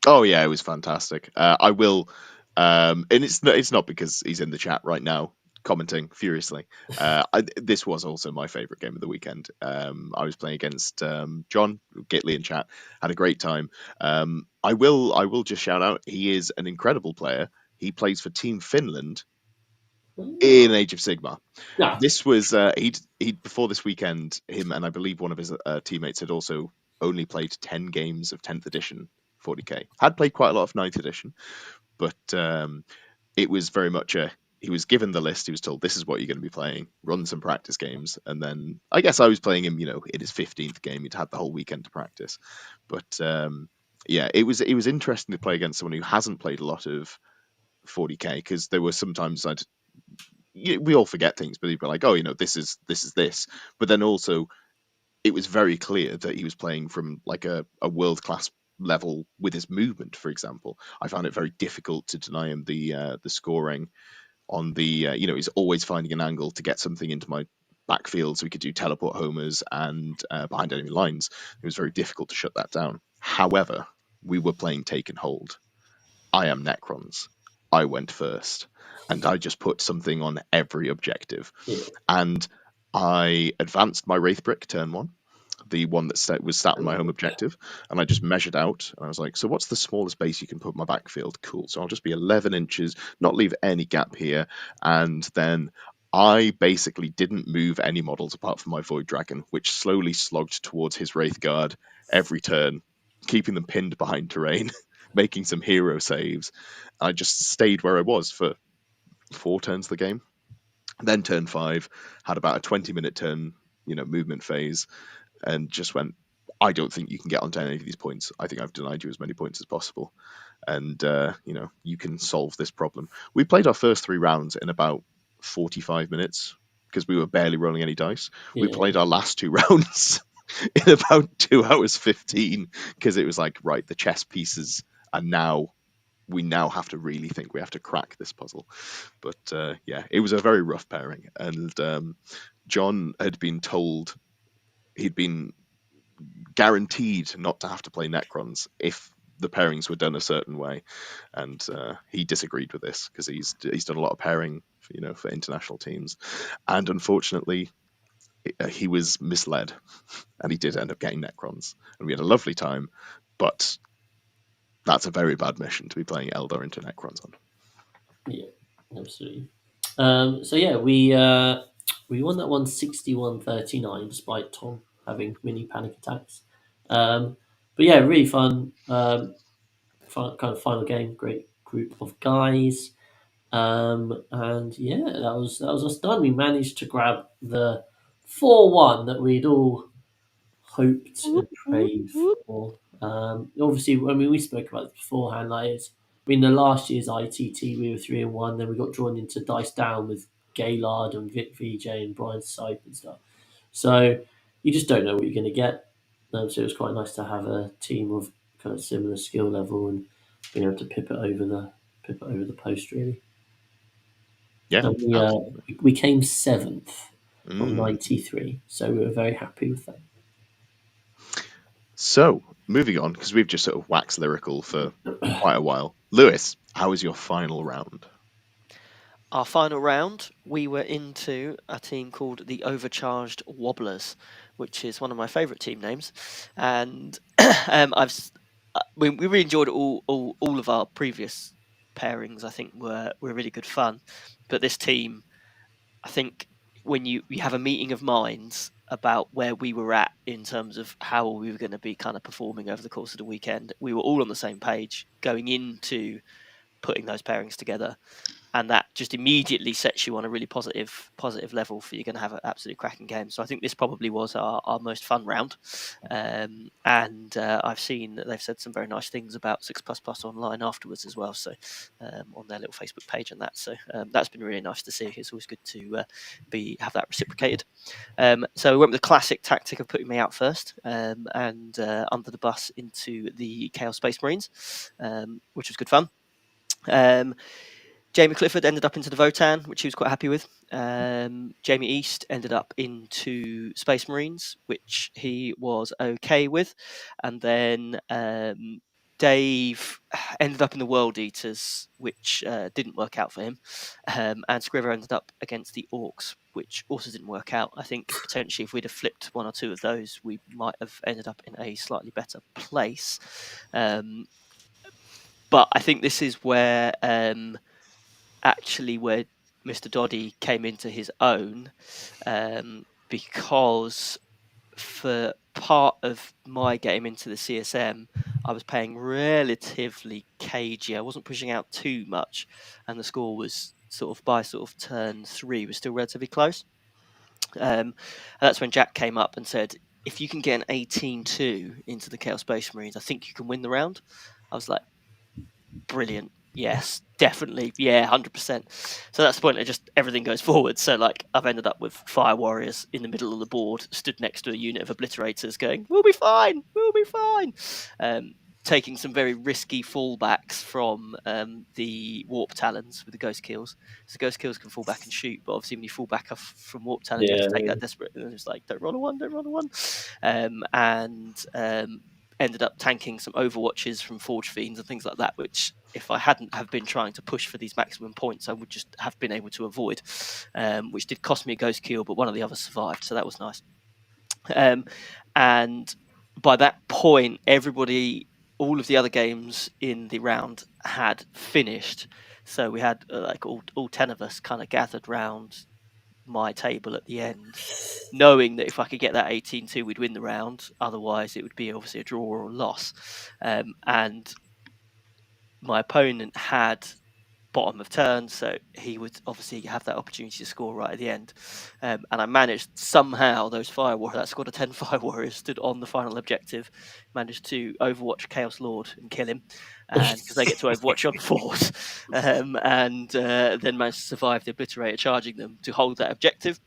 Oh yeah, it was fantastic. I will And it's not because he's in the chat right now commenting furiously. This was also my favorite game of the weekend. I was playing against John Gitley in chat, had a great time. I will just shout out, he is an incredible player. He plays for Team Finland in Age of Sigmar. Yeah. This was he before this weekend. Him and I believe one of his teammates had also only played 10 games of 10th edition 40k. Had played quite a lot of 9th edition, but it was very much he was given the list. He was told, this is what you're going to be playing. Run some practice games, and then I guess I was playing him. In his 15th game, he'd had the whole weekend to practice. But yeah, it was interesting to play against someone who hasn't played a lot of 40k, because there were sometimes we all forget things, but he'd be like, oh, this is this. But then also, it was very clear that he was playing from like a world class level with his movement. For example, I found it very difficult to deny him the scoring on the he's always finding an angle to get something into my backfield so we could do teleport homers and behind enemy lines. It was very difficult to shut that down. However, we were playing take and hold. I am Necrons. I went first, and I just put something on every objective. Yeah. And I advanced my Wraith Brick turn 1, the one that was sat on my home objective, and I just measured out, and I was like, so what's the smallest base you can put in my backfield? Cool. So I'll just be 11 inches, not leave any gap here. And then I basically didn't move any models apart from my Void Dragon, which slowly slogged towards his Wraith Guard every turn, keeping them pinned behind terrain, making some hero saves. I just stayed where I was for 4 turns of the game. Then turn 5, had about a 20-minute turn, movement phase, and just went, I don't think you can get onto any of these points. I think I've denied you as many points as possible. And, you can solve this problem. We played our first 3 rounds in about 45 minutes because we were barely rolling any dice. Yeah. We played our last 2 rounds in about 2 hours 15 because it was like, right, the chess pieces are now. We now have to really think we have to crack this puzzle. But yeah, it was a very rough pairing. And John had been told, he'd been guaranteed not to have to play Necrons if the pairings were done a certain way, and he disagreed with this because he's done a lot of pairing, for international teams, and unfortunately, he was misled, and he did end up getting Necrons, and we had a lovely time, but that's a very bad mission to be playing Eldar into Necrons on. Yeah, absolutely. So yeah, we won that one 61-39 despite Tom having mini panic attacks. But yeah, really fun. Kind of final game. Great group of guys. And yeah, that was us done. We managed to grab the 4-1 that we'd all hoped and prayed for. Obviously, we spoke about this beforehand. The last year's ITT we were 3-1. Then we got drawn into Dice Down with Gaylard and Vic VJ and Brian Sipe and stuff. So you just don't know what you're going to get. So it was quite nice to have a team of kind of similar skill level and being able to pip it over the post really. Yeah, And we came 7th from 93, so we were very happy with that. So, moving on, because we've just sort of waxed lyrical for quite a while. Lewis, how was your final round? Our final round, we were into a team called the Overcharged Wobblers, which is one of my favourite team names, and we really enjoyed all of our previous pairings. I think were really good fun, but this team, I think when you have a meeting of minds about where we were at in terms of how we were going to be kind of performing over the course of the weekend, we were all on the same page going into putting those pairings together, and that just immediately sets you on a really positive level for you're going to have an absolutely cracking game. So I think this probably was our most fun round, and I've seen that they've said some very nice things about 6++ online afterwards as well, so on their little Facebook page and that, so that's been really nice to see. It's always good to have that reciprocated. So we went with the classic tactic of putting me out first, and under the bus into the Chaos Space Marines, which was good fun. Jamie Clifford ended up into the Votan, which he was quite happy with. Jamie East ended up into Space Marines, which he was okay with. And then Dave ended up in the World Eaters, which didn't work out for him, and Scriver ended up against the Orcs, which also didn't work out. I think potentially if we'd have flipped one or two of those, we might have ended up in a slightly better place. But I think this is where where Mr. Doddy came into his own, because for part of my game into the CSM, I was playing relatively cagey. I wasn't pushing out too much, and the score was by turn 3 was still relatively close. And that's when Jack came up and said, "If you can get an 18-2 into the Chaos Space Marines, I think you can win the round." I was like, "Brilliant. Yes, definitely. Yeah, 100%. So that's the point. Just everything goes forward. So like I've ended up with Fire Warriors in the middle of the board, stood next to a unit of Obliterators, going, "We'll be fine. We'll be fine." Taking some very risky fallbacks from the Warp Talons with the Ghost Kills. So Ghost Kills can fall back and shoot, but obviously when you fall back off from Warp Talons, you have to take that desperate. And it's like, don't roll a 1, don't roll a 1. Ended up tanking some Overwatches from Forge Fiends and things like that, which if I hadn't have been trying to push for these maximum points, I would just have been able to avoid, which did cost me a ghost kill, but one of the others survived, so that was nice. And by that point, all of the other games in the round had finished, so we had like all 10 of us kind of gathered round my table at the end, knowing that if I could get that 18-2, we'd win the round. Otherwise, it would be obviously a draw or a loss. And my opponent had bottom of turn, so he would obviously have that opportunity to score right at the end. And I managed somehow those Fire Warriors, that squad of 10 Fire Warriors stood on the final objective, managed to overwatch Chaos Lord and kill him, and because they get to overwatch on board, and then managed to survive the Obliterator charging them to hold that objective.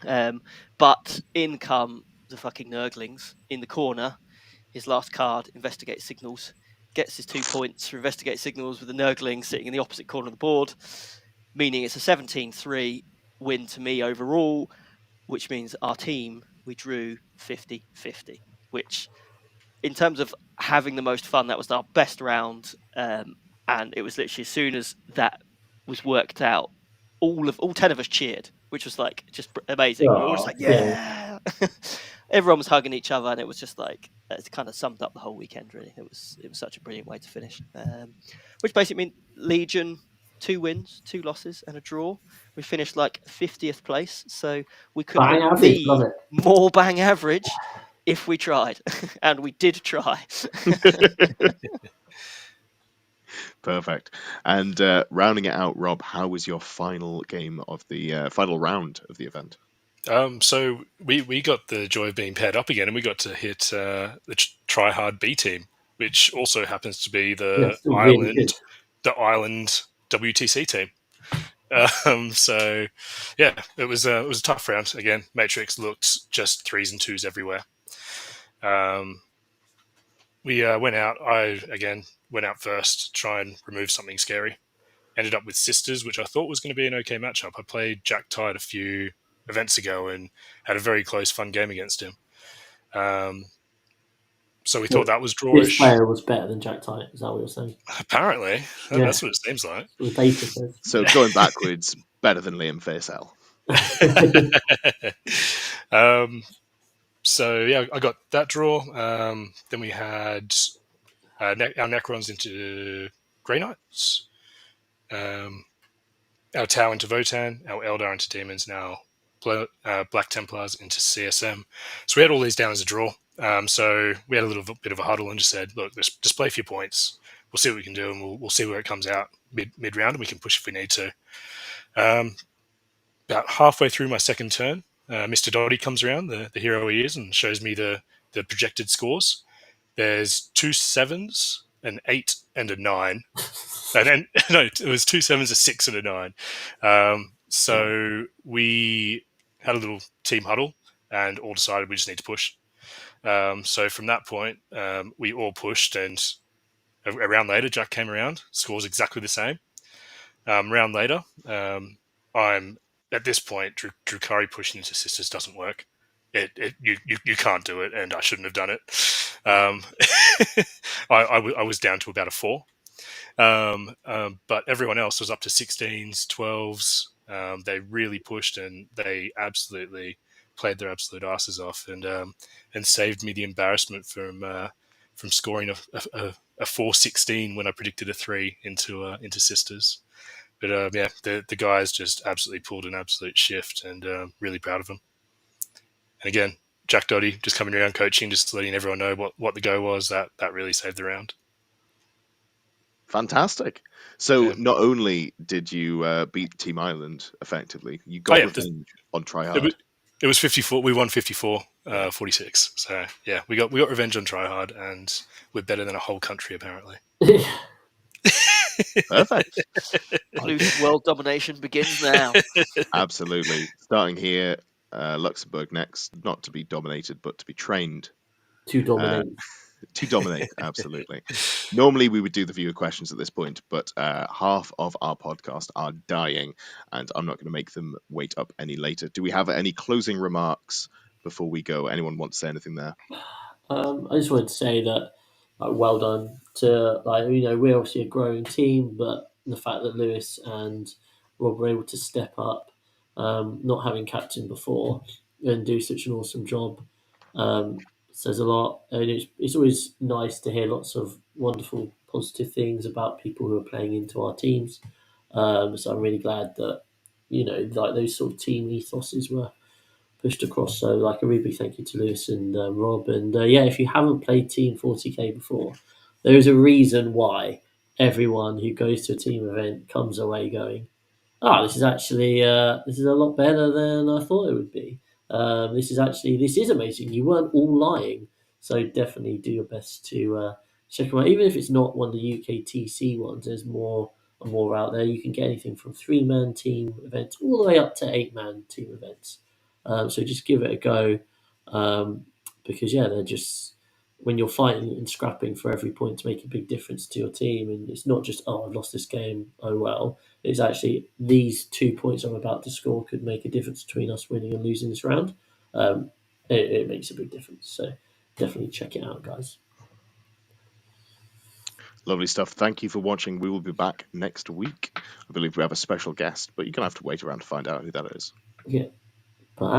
But in come the fucking Nurglings in the corner. His last card, Investigate Signals, gets his 2 points for Investigate Signals with the Nurgling sitting in the opposite corner of the board, meaning it's a 17-3 win to me overall, which means our team, we drew 50-50, which in terms of having the most fun, that was our best round. And it was literally as soon as that was worked out, all 10 of us cheered, which was like just amazing. We were all just like, yeah. Everyone was hugging each other, and it was just like it kind of summed up the whole weekend. Really, it was such a brilliant way to finish. Which basically means Legion 2 wins, 2 losses, and a draw. We finished like 50th place, so we could Bang not average, be love it. more bang average if we tried, and we did try. Perfect. And rounding it out, Rob, how was your final game of the final round of the event? So we got the joy of being paired up again, and we got to hit the Try Hard B team, which also happens to be the island WTC team. So yeah, it was a tough round again. Matrix looked just 3s and 2s everywhere. We went out. I again went out first to try and remove something scary. Ended up with Sisters, which I thought was going to be an okay matchup. I played Jack Tide a few events ago and had a very close, fun game against him. So we thought that was drawish. This player was better than Jack Tite. Is that what you're saying? Apparently, that's what it seems like. The data says. So going backwards, better than Liam Faisal. So yeah, I got that draw. Then we had our Necrons into Grey Knights, our Tau into Votan, our Eldar into Demons, now Black Templars into CSM. So we had all these down as a draw. So we had a little bit of a huddle and just said, look, just play a few points. We'll see what we can do, and we'll see where it comes out mid round, and we can push if we need to. About halfway through my second turn, Mr. Doddy comes around, the hero he is, and shows me the projected scores. There's 2 7s, an 8, and a 9. And then, no, it was 2 7s, a 6, and a 9. So we had a little team huddle and all decided we just need to push. So from that point, we all pushed, and a round later, Jack came around, scores exactly the same. Round later, I'm at this point, Drukari pushing into Sisters doesn't work. You can't do it, and I shouldn't have done it. I was down to about a 4. But everyone else was up to 16s, 12s. They really pushed, and they absolutely played their absolute asses off, and saved me the embarrassment from scoring a 4-16 when I predicted a 3 into sisters. But yeah, the guys just absolutely pulled an absolute shift, and really proud of them. And again, Jack Dotty just coming around coaching, just letting everyone know what the go was. That really saved the round. Fantastic. So Yeah. not only did you beat Team Ireland effectively, you got revenge on Try Hard. It was 54. We won 54, 46. So yeah, we got revenge on Try Hard, and we're better than a whole country apparently. Perfect. Loose world domination begins now. Absolutely. Starting here, Luxembourg next, not to be dominated, but to be trained. To dominate. To dominate, absolutely. Normally we would do the viewer questions at this point, but half of our podcast are dying, and I'm not going to make them wait up any later. Do we have any closing remarks before we go? Anyone want to say anything there? I just wanted to say that, well done to, we're obviously a growing team, but the fact that Lewis and Rob were able to step up, not having captain before, and do such an awesome job, says a lot. And it's always nice to hear lots of wonderful, positive things about people who are playing into our teams. So I'm really glad that, those sort of team ethoses were pushed across. So, a really big thank you to Lewis and Rob. And yeah, if you haven't played Team 40k before, there is a reason why everyone who goes to a team event comes away going, this is actually this is a lot better than I thought it would be. This is amazing. You weren't all lying. So definitely do your best to check them out. Even if it's not one of the UKTC ones, there's more and more out there. You can get anything from 3-man team events all the way up to 8-man team events. So just give it a go, because they're just, when you're fighting and scrapping for every point to make a big difference to your team, and it's not just I've lost this game, oh well. It's actually these 2 points I'm about to score could make a difference between us winning and losing this round. It makes a big difference. So definitely check it out, guys. Lovely stuff. Thank you for watching. We will be back next week. I believe we have a special guest, but you're going to have to wait around to find out who that is. Yeah. Bye.